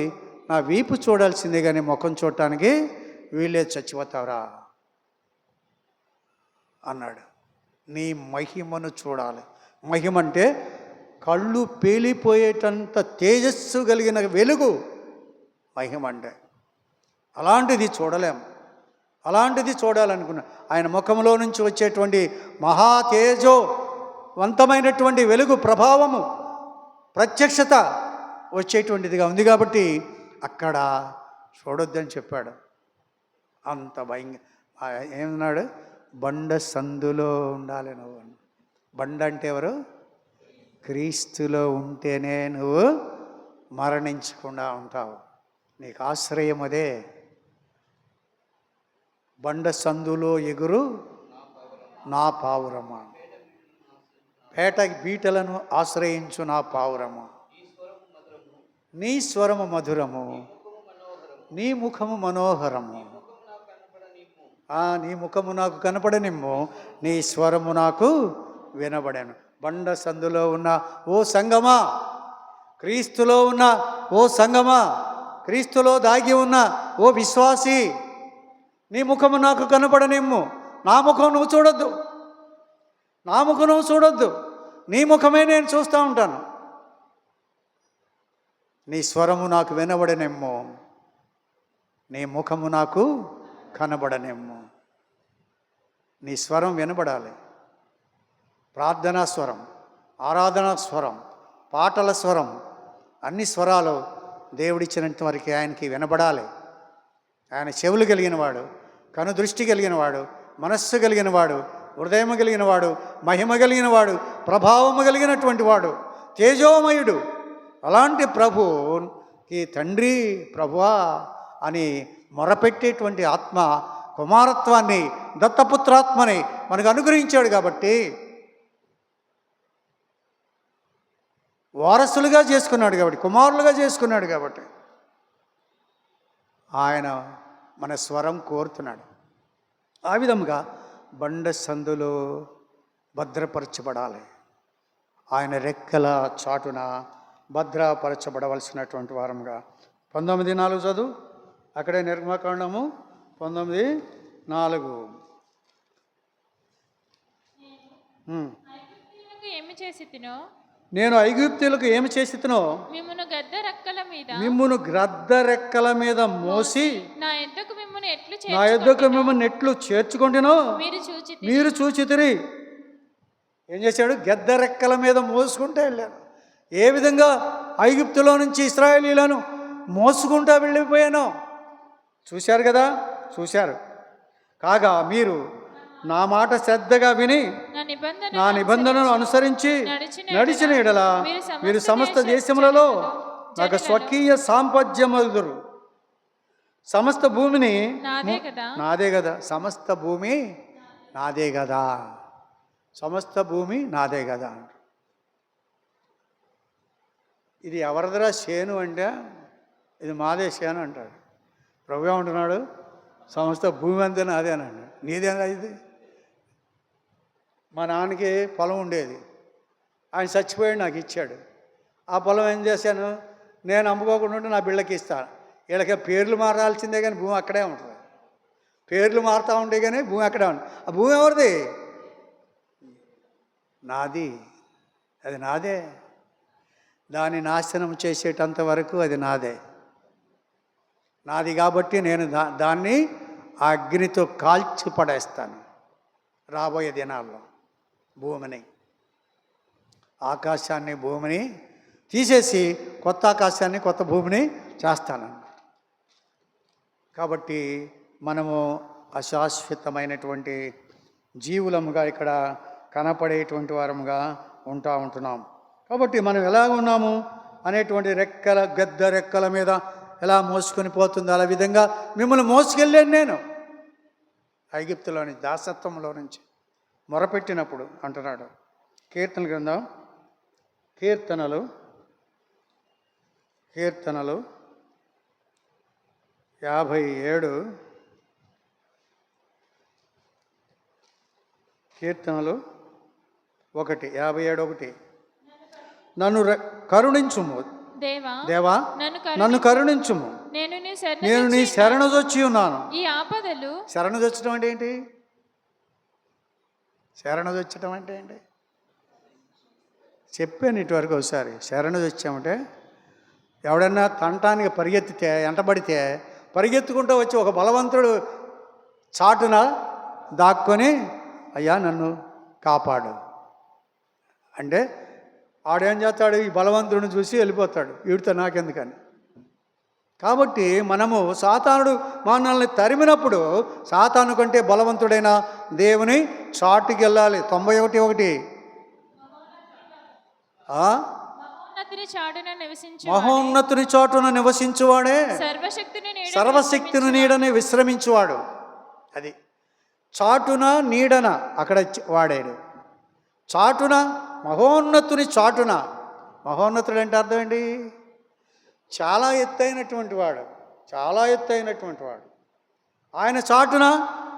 నా వీపు చూడాల్సిందే కానీ ముఖం చూడటానికి వీళ్ళే చచ్చిపోతావురా అన్నాడు. నీ మహిమను చూడాలి. మహిమ అంటే కళ్ళు పేలిపోయేటంత తేజస్సు కలిగిన వెలుగు మహిమ అంటే. అలాంటిది చూడాలనుకున్నా. ఆయన ముఖంలో నుంచి వచ్చేటువంటి మహా తేజోవంతమైనటువంటి వెలుగు, ప్రభావము, ప్రత్యక్షత వచ్చేటువంటిదిగా ఉంది కాబట్టి అక్కడ చూడొద్దని చెప్పాడు. అంత ఏమన్నాడు? బండ సందులో ఉండాలి నువ్వు. బండ అంటే ఎవరు? క్రీస్తులో ఉంటేనే నువ్వు మరణించకుండా ఉంటావు. నీకు ఆశ్రయం అదే. బండ సందులో ఎగురు నా పావురమా, పేట బీటలను ఆశ్రయించు నా పావురమా, నీ స్వరము మధురము, నీ ముఖము మనోహరము. నీ ముఖము నాకు కనపడనిమ్ము, నీ స్వరము నాకు వినబడను. బండ సందులో ఉన్న ఓ సంగమా, క్రీస్తులో ఉన్న ఓ సంగమా, క్రీస్తులో దాగి ఉన్న ఓ విశ్వాసి, నీ ముఖము నాకు కనపడనిమ్ము. నా ముఖం నువ్వు చూడొద్దు. నీ ముఖమే నేను చూస్తూ ఉంటాను. నీ స్వరము నాకు వినబడనిమ్ము, నీ ముఖము నాకు కనబడనిమ్ము. నీ స్వరం వినబడాలి. ప్రార్థనా స్వరం, ఆరాధనా స్వరం, పాటల స్వరం, అన్ని స్వరాలు దేవుడిచ్చినంత వరకు ఆయనకి వినబడాలి. ఆయన చెవులు కలిగినవాడు, కనుదృష్టి కలిగినవాడు, మనస్సు కలిగినవాడు, హృదయం కలిగినవాడు, మహిమ కలిగినవాడు, ప్రభావము కలిగినటువంటి వాడు, తేజోమయుడు. అలాంటి ప్రభుకి తండ్రి, ప్రభువా అని మొరపెట్టేటువంటి ఆత్మ, కుమారత్వాన్ని, దత్తపుత్రాత్మని మనకు అనుగ్రహించాడు కాబట్టి, వారసులుగా చేసుకున్నాడు కాబట్టి, కుమారులుగా చేసుకున్నాడు కాబట్టి ఆయన మన స్వరం కోరుతున్నాడు. ఆ విధముగా బండ సందులో భద్రపరచబడాలి. ఆయన రెక్కల చాటున భద్రపరచబడవలసినటువంటి వారంగా. 19:4 చదువు. అక్కడే నిర్గమకాండము 19:4. నేను ఐగుప్తీయులకు ఏమి చేసి తినో మిమ్మును గ్రద్ద రెక్కల మీద మోసి నా యొద్దకు మిమ్మల్ని ఎట్లు చేర్చుకుంటునో మీరు చూచితిరి. ఏం చేశాడు? గద్ద రెక్కల మీద మోసుకుంటూ వెళ్ళాను. ఏ విధంగా ఐగుప్తులో నుంచి ఇశ్రాయేలీలను మోసుకుంటూ వెళ్ళిపోయాను చూశారు కదా, చూశారు. కాగా మీరు నా మాట శ్రద్ధగా విని నా నిబంధనను అనుసరించి నడిచిన ఎడల మీరు సమస్త దేశములలో నాకు స్వకీయ సాంపద్యమగుదురు. సమస్త భూమిని నాదే కదా, సమస్త భూమి నాదే కదా, సమస్త భూమి నాదే కదా. ఇది ఎవరిదరా చేను అంటే ఇది మాదే చేను అంటాడు. ప్రభు ఏమంటున్నాడు? సమస్త భూమి అంతా నాదేనండి. నీదేనా ఇది? మా నాన్నకి పొలం ఉండేది, ఆయన చచ్చిపోయాడు, నాకు ఇచ్చాడు. ఆ పొలం ఏం చేశాను? నేను అమ్ముకోకుండా ఉంటే నా బిళ్ళకి ఇస్తాను. వీళ్ళకి పేర్లు మారాల్సిందే కానీ భూమి అక్కడే ఉంటుంది. పేర్లు మారుతూ ఉంటే కానీ భూమి అక్కడే ఉంటుంది. ఆ భూమి ఎవరిది? నాది. అది నాదే. దాన్ని నాశనం చేసేటంత వరకు అది నాదే. నాది కాబట్టి నేను దాన్ని ఆ అగ్నితో కాల్చి పడేస్తాను రాబోయే దినాల్లో. భూమిని, ఆకాశాన్ని, భూమిని తీసేసి కొత్త ఆకాశాన్ని, కొత్త భూమిని చేస్తాను. కాబట్టి మనము అశాశ్వతమైనటువంటి జీవులముగా ఇక్కడ కనపడేటువంటి వారముగా ఉంటున్నాం. కాబట్టి మనం ఎలా ఉన్నాము అనేటువంటి గద్ద రెక్కల మీద ఎలా మోసుకొని పోతుందో అలా విధంగా మిమ్మల్ని మోసుకెళ్ళాను నేను ఐగుప్తులోని దాసత్వంలో నుంచి మొరపెట్టినప్పుడు అంటున్నాడు. కీర్తన గ్రంథం కీర్తనలు 57 కీర్తనలు 57:1 నన్ను కరుణించుము దేవా నన్ను కరుణించుము, నేను నీ శరణుజొచ్చి ఉన్నాను. ఈ ఆపదలు శరణుజొచ్చడం అంటే ఏంటి? శరణుజొచ్చడం అంటే ఏంటి చెప్పాను ఇటువరకు ఒకసారి. శరణుజొచ్చామంటే ఎవడన్నా తంటానికి పరిగెత్తితే ఎంటబడితే పరిగెత్తుకుంటూ వచ్చి ఒక బలవంతుడు చాటున దాక్కొని అయ్యా నన్ను కాపాడు అంటే ఆడేం చేస్తాడు? ఈ బలవంతుడిని చూసి వెళ్ళిపోతాడు, వీడితో నాకెందుకని. కాబట్టి మనము సాతానుడు మనల్ని తరిమినప్పుడు సాతాను కంటే బలవంతుడైన దేవుని చాటుకి వెళ్ళాలి. 91:1 మహోన్నతుని చాటున నివసించువాడే సర్వశక్తిని నీడని విశ్రమించువాడు. అది చాటున నీడన అక్కడ వాడాడు. చాటున మహోన్నతుని చాటున. మహోన్నతుడు అంటే అర్థం ఏంటి? చాలా ఎత్తైనటువంటి వాడు, చాలా ఎత్తైనటువంటి వాడు. ఆయన చాటున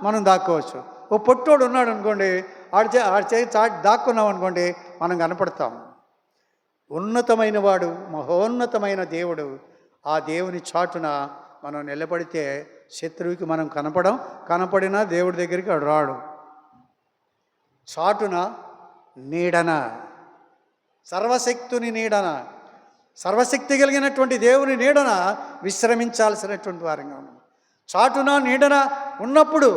మనం దాక్కోవచ్చు. ఓ పొట్టోడు ఉన్నాడు అనుకోండి, ఆడి చాటు దాక్కున్నాం అనుకోండి, మనం కనపడతాం. ఉన్నతమైన వాడు, మహోన్నతమైన దేవుడు, ఆ దేవుని చాటున మనం నిలబడితే శత్రువుకి మనం కనపడినా దేవుడి దగ్గరికి వాడు రాడు. చాటున నీడన, సర్వశక్తుని నీడన, సర్వశక్తి కలిగినటువంటి దేవుని నీడన విశ్రమించాల్సినటువంటి వారంగా ఉన్నాం. చాటున నీడన ఉన్నప్పుడు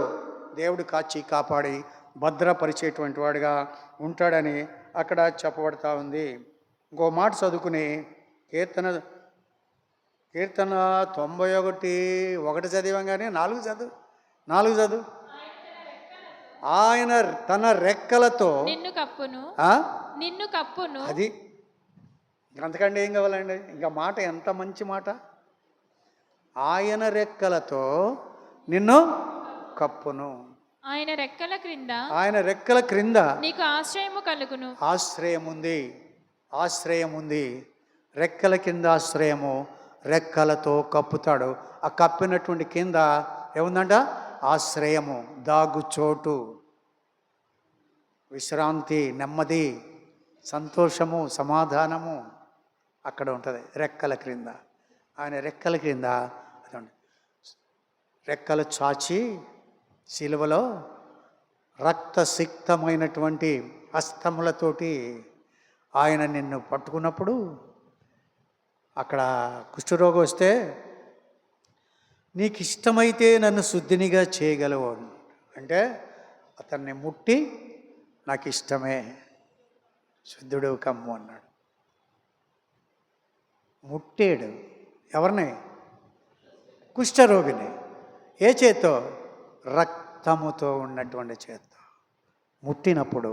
దేవుడు కాచి కాపాడి భద్రపరిచేటువంటి వాడుగా ఉంటాడని అక్కడ చెప్పబడతా ఉంది. ఇంకో మాట చదువుకుని కీర్తన 91:1 చదివంగానే 4 చదువు. ఆయన తన రెక్కలతో నిన్ను కప్పును. అది అంతకంటే ఏం కావాలండి? ఇంకా మాట ఎంత మంచి మాట. ఆయన రెక్కలతో నిన్ను కప్పును, ఆయన రెక్కల క్రింద నీకు ఆశ్రయము కలుగును. ఆశ్రయం ఉంది. రెక్కల కింద ఆశ్రయము, రెక్కలతో కప్పుతాడు. ఆ కప్పినటువంటి కింద ఏముందంట? ఆశ్రయము, దాగుచోటు, విశ్రాంతి, నెమ్మది, సంతోషము, సమాధానము అక్కడ ఉంటుంది రెక్కల క్రింద. ఆయన రెక్కల క్రింద రెక్కలు చాచి శిలువలో రక్తసిక్తమైనటువంటి హస్తములతోటి ఆయన నిన్ను పట్టుకున్నప్పుడు అక్కడ కుష్ఠరోగం వస్తే నీకు ఇష్టమైతే నన్ను శుద్ధినిగా చేయగలవు అంటే అతన్ని ముట్టి నాకు ఇష్టమే శుద్ధుడు కమ్ము అన్నాడు. ముట్టాడు ఎవరిని? కుష్ఠరోగిని. ఏ చేత్తో? రక్తముతో ఉన్నటువంటి చేత్తో ముట్టినప్పుడు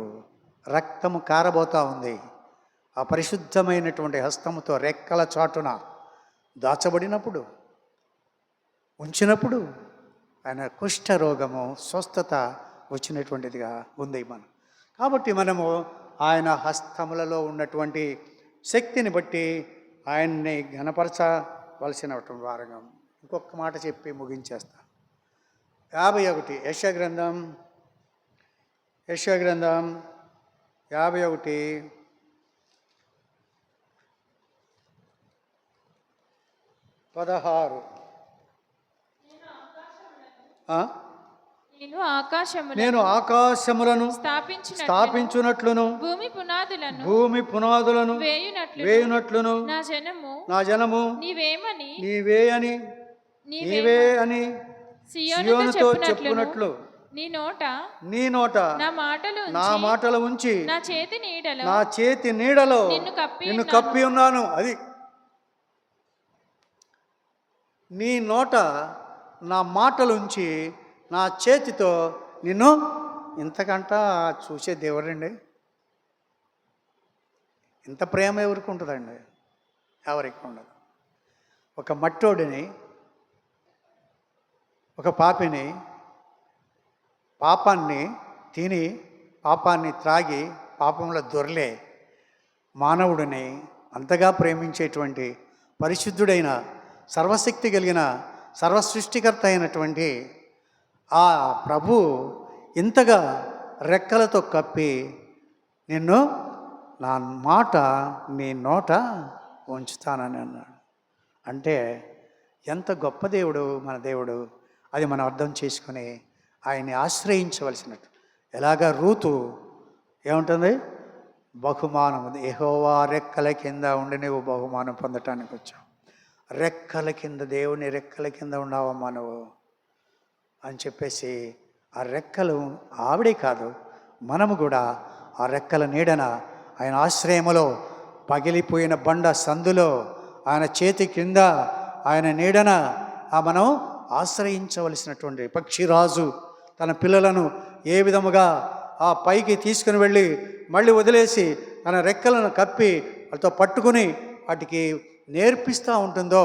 రక్తము కారబోతా ఉంది. ఆ పరిశుద్ధమైనటువంటి హస్తముతో రెక్కల చాటున దాచబడినప్పుడు, ఉంచినప్పుడు ఆయన కుష్ఠరోగము స్వస్థత వచ్చినటువంటిదిగా ఉంది మనం. కాబట్టి మనము ఆయన హస్తములలో ఉన్నటువంటి శక్తిని బట్టి ఆయన్ని ఘనపరచవలసినటువంటి వారంగా. ఇంకొక మాట చెప్పి ముగించేస్తా. 51 యెషయా గ్రంథం 51:16 నేను ఆకాశములను స్థాపించునట్లును భూమి పునాదులను వేయునట్లును నా జనము నీవే అని సియోనుతో చెప్పునట్లు నీ నోట నా మాటలు ఉంచి నా చేతి నీడలో నిన్ను కప్పి ఉన్నాను. అది నీ నోట నా మాటలుంచి నా చేతితో నిన్ను ఇంతకంట చూసే దేవుడండి. ఇంత ప్రేమ ఎవరికి ఉంటుందండి? ఎవరికి ఉండదు. ఒక మట్టోడిని, ఒక పాపిని, పాపాన్ని తిని పాపాన్ని త్రాగి పాపంలో దొర్లే మానవుడిని అంతగా ప్రేమించేటువంటి పరిశుద్ధుడైన సర్వశక్తి కలిగిన సర్వసృష్టికర్త అయినటువంటి ఆ ప్రభు ఇంతగా రెక్కలతో కప్పి నిన్ను నా మాట నీ నోట ఉంచుతానని అన్నాడు. అంటే ఎంత గొప్ప దేవుడు మన దేవుడు, అది మనం అర్థం చేసుకుని ఆయన్ని ఆశ్రయించవలసినట్టు. ఎలాగా రూతు ఏముంటుంది? బహుమానం, యెహోవా రెక్కల కింద ఉండి నువ్వు బహుమానం పొందటానికి వచ్చావు. రెక్కల కింద, దేవుని రెక్కల కింద ఉన్నావమ్మా నువ్వు అని చెప్పేసి, ఆ రెక్కలు ఆవిడే కాదు, మనము కూడా ఆ రెక్కల నీడన ఆయన ఆశ్రయములో, పగిలిపోయిన బండ సందులో, ఆయన చేతి కింద, ఆయన నీడన మనం ఆశ్రయించవలసినటువంటి పక్షిరాజు తన పిల్లలను ఏ విధముగా ఆ పైకి తీసుకుని వెళ్ళి మళ్ళీ వదిలేసి తన రెక్కలను కప్పి వాళ్ళతో పట్టుకుని వాటికి నేర్పిస్తూ ఉంటుందో,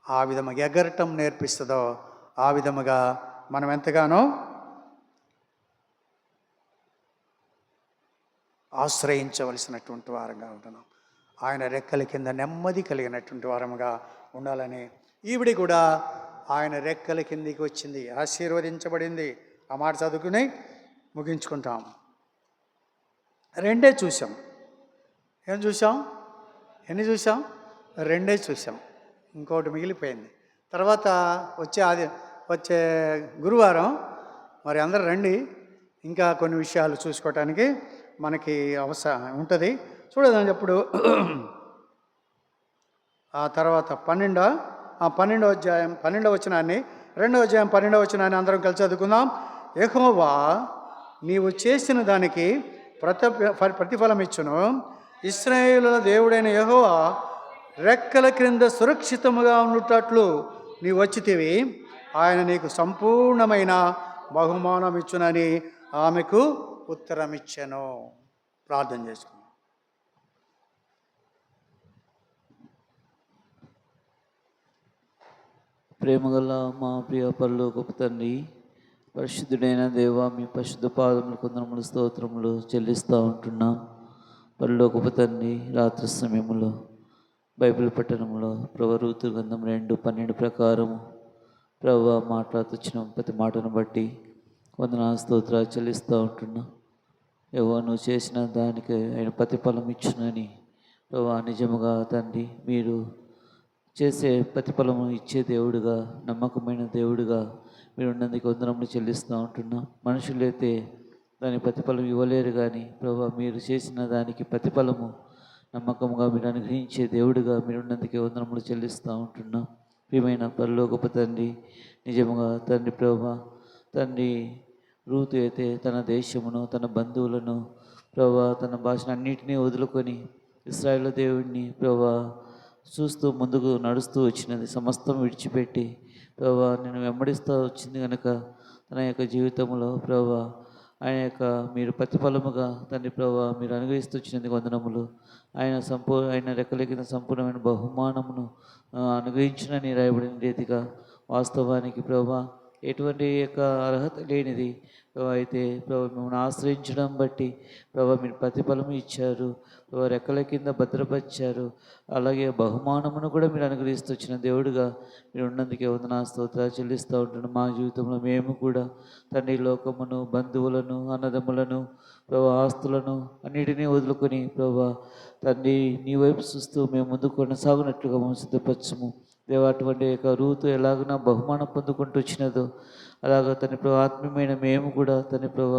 ఆ విధముగా ఎగరటం నేర్పిస్తుందో, ఆ విధముగా మనం ఎంతగానో ఆశ్రయించవలసినటువంటి వారంగా ఉంటున్నాం. ఆయన రెక్కల కింద నెమ్మది కలిగినటువంటి వారముగా ఉండాలని ఈవిడి కూడా ఆయన రెక్కల కిందికి వచ్చింది, ఆశీర్వదించబడింది. ఆ మాట చదువుకుని ముగించుకుంటాం. రెండే చూసాం. ఏం చూసాం? ఎన్ని చూసాం? రెండే చూసాం. ఇంకోటి మిగిలిపోయింది. తర్వాత వచ్చే గురువారం మరి అందరు రండి, ఇంకా కొన్ని విషయాలు చూసుకోవటానికి మనకి అవసరం ఉంటుంది. చూడదని చెప్పుడు ఆ తర్వాత 12వ అధ్యాయం 12వ వచనాన్ని, 2వ అధ్యాయం 12వ వచనాన్ని అందరం కలిసి చదువుకుందాం. యెహోవా నీవు చేసిన దానికి ప్రతిఫలం ఇచ్చును. ఇశ్రాయేలుల దేవుడైన యెహోవా రెక్కల క్రింద సురక్షితముగా ఉండేటట్లు నీవు వచ్చితివి. ఆయన నీకు సంపూర్ణమైన బహుమానం ఇచ్చునని ఆమెకు ఉత్తరం ఇచ్చాను. ప్రార్థన చేసుకున్నాం. ప్రేమగల మా ప్రియ పరలోకపు తండ్రి, పరిశుద్ధుడైన దేవ, మీ పరిశుద్ధ పాదములు కొందరములు స్తోత్రములు చెల్లిస్తూ ఉంటున్నాం. పరలోకపు తండ్రి, రాత్రి సమయంలో బైబిల్ పట్టణంలో రూతు గ్రంథం 2:12 ప్రకారము ప్రభు మాట్లాడుతున్న ప్రతి మాటను బట్టి వందనాలు స్తోత్రాలు చెల్లిస్తూ ఉంటున్నా. యెహోవా నువ్వు చేసిన దానికి ఆయన ప్రతిఫలం ఇచ్చునని ప్రభు నిజముగా తండ్రి, మీరు చేసే ప్రతిఫలము ఇచ్చే దేవుడుగా, నమ్మకమైన దేవుడుగా మీరు ఉన్నందుకు వందనములు చెల్లిస్తూ ఉంటున్నాం. మనుషులైతే దాని ప్రతిఫలం ఇవ్వలేరు, కానీ ప్రభు మీరు చేసిన దానికి ప్రతిఫలము నమ్మకంగా మీరు అనుగ్రహించే దేవుడుగా మీరు ఉన్నందుకే వందనములు చెల్లిస్తూ ఉంటున్నాం. ప్రియమైన పరలోకపు తండ్రి, నిజముగా తండ్రి ప్రభు తండ్రి, రూతు అయితే తన దేశమును, తన బంధువులను ప్రభు, తన భాషను అన్నిటినీ వదులుకొని ఇశ్రాయేలు దేవుడిని ప్రభు చూస్తూ ముందుకు నడుస్తూ వచ్చినది. సమస్తం విడిచిపెట్టి ప్రభు నేను వెంబడిస్తూ వచ్చింది కనుక తన యొక్క జీవితంలో ప్రభు ఆయన యొక్క మీరు ప్రతిఫలముగా తండ్రి ప్రభు మీరు అనుగ్రహిస్తూ వచ్చినది వందనములు. ఆయన రెక్కల కింద సంపూర్ణమైన బహుమానమును అనుగ్రహించినని రాయబడిన రీతిగా వాస్తవానికి ప్రభు ఎటువంటి యొక్క అర్హత లేనిది అయితే ప్రభు మిమ్మల్ని ఆశ్రయించడం బట్టి ప్రభు మీరు ప్రతిఫలం ఇచ్చారు, ప్రభు రెక్కల కింద భద్రపరిచారు. అలాగే బహుమానమును కూడా మీరు అనుగ్రహిస్తూ వచ్చిన దేవుడుగా మీరు ఉన్నందుకే వందనా స్తోత్రాలు చెల్లిస్తూ ఉంటున్నాం. మా జీవితంలో మేము కూడా తండ్రి లోకమును, బంధువులను, అన్నదమ్ములను, ప్రభు ఆస్తులను అన్నిటినీ వదులుకొని ప్రభు తండ్రి నీ వైపు చూస్తూ మేము ముందుకు కొనసాగునట్లుగా మేము సిద్ధపరచము దేవా. అటువంటి యొక్క రూతు ఎలాగైనా బహుమానం పొందుకుంటూ వచ్చినదో అలాగా తండ్రి ప్రభు ఆత్మీయమైన మేము కూడా తండ్రి ప్రభు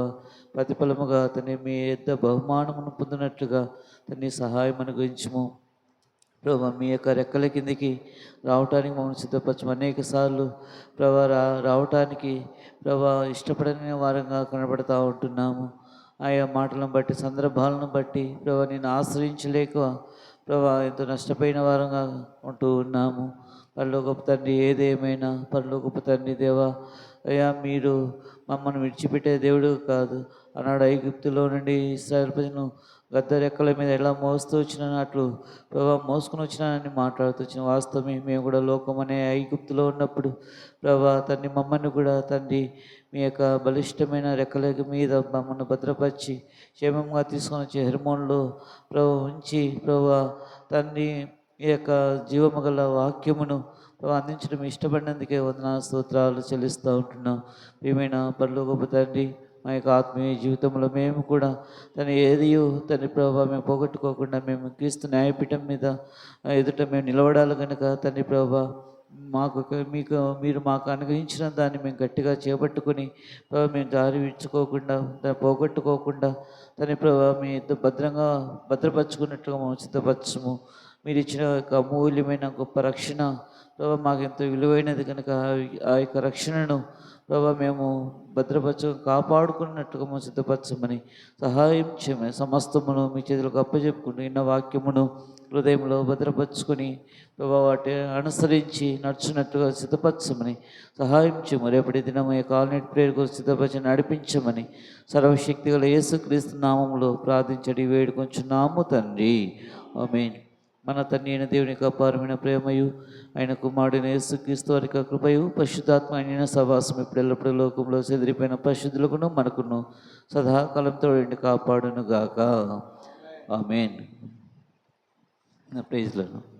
ప్రతిఫలముగా తండ్రి మీ యొద్ద బహుమానమును పొందినట్లుగా తండ్రి సహాయం అనుగ్రహించము ప్రభు. మీ యొక్క రెక్కల కిందికి రావటానికి మమ్మల్ని సిద్ధపరచము. అనేక సార్లు ప్రభు రావటానికి ప్రభు ఇష్టపడని వారంగా కనబడతా ఉంటున్నాము. ఆయా మాటలను బట్టి, సందర్భాలను బట్టి ప్రభు నేను ఆశ్రయించలేక ప్రభు ఎంతో నష్టపోయిన వారంగా ఉంటూ ఉన్నాము. పరలోకపు తండ్రి, ఏదేమైనా పరలోకపు తండ్రి దేవా, అయ్యా మీరు మమ్మల్ని విడిచిపెట్టే దేవుడు కాదు. ఆనాడు ఐగుప్తులో నుండి ఇశ్రాయేలు ప్రజలను గద్ద రెక్కల మీద ఎలా మోస్తూ వచ్చినట్లు ప్రభా మోసుకుని వచ్చినానని మాట్లాడుతూ వచ్చిన వాస్తవమే. మేము కూడా లోకం అనే ఐగుప్తులో ఉన్నప్పుడు ప్రభా తండ్రి మమ్మల్ని కూడా తండ్రి మీ యొక్క బలిష్టమైన రెక్కల మీద మమ్మల్ని భద్రపరిచి క్షేమంగా తీసుకొని వచ్చి హెర్మోన్లో ప్రభు ఉంచి ప్రభా తండ్రి ఈ యొక్క జీవము గల వాక్యమును అందించడం ఇష్టపడినందుకే వందనాలు స్తోత్రాలు చెల్లిస్తూ ఉంటున్నాం. ఏమైనా పరలోకపు తండ్రి మా యొక్క ఆత్మీయ జీవితంలో మేము కూడా ఏదియో తండ్రి ప్రభావ మేము పోగొట్టుకోకుండా మేము క్రీస్తు న్యాయపీఠం మీద ఎదుట మేము నిలబడాలి కనుక తండ్రి ప్రభావ మీరు మాకు అనుగ్రహించిన దాన్ని మేము గట్టిగా చేపట్టుకొని మేము దారి విడుచుకోకుండా దాన్ని పోగొట్టుకోకుండా తండ్రి ప్రభావ మీ భద్రంగా భద్రపరచుకున్నట్టుగా మేము సిద్ధపరచము. మీరు ఇచ్చిన యొక్క అమూల్యమైన గొప్ప రక్షణ ప్రభావ మాకు ఎంతో విలువైనది కనుక ఆ యొక్క రక్షణను ప్రభావ మేము కాపాడుకున్నట్టుగా మేము సిద్ధపరచమని సహాయం చేయమని సమస్తమును మీ చేతులకు అప్పచెప్పుకుంటూ ఇన్న వాక్యమును హృదయంలో భద్రపరుచుకొని ప్రభావ వాటి అనుసరించి నడుచున్నట్టుగా సిద్ధపరచమని సహాయం చేయము. రేపటి దినం ఈ కాలనీట్ ప్రేయర్ కోసం సిద్ధపరిచి నడిపించమని సర్వశక్తి గల యేసుక్రీస్తు నామములో ప్రార్థించడి వేడుకొంచున్నాము తండ్రి. ఆమేన్. మన తండ్రి అయిన దేవుని యొక్క అపారమైన ప్రేమయు ఆయన కుమారుడైన యేసుక్రీస్తు వారి యొక్క కృపయు పరిశుద్ధాత్మ అయిన సహవాసం ఇప్పుడు ఎల్లప్పుడూ లోకంలో చెదిరిపోయిన పరిశుద్ధులకును మనకును సదాకాలంతో కాపాడును గాక. ఆమేన్. Praise lord.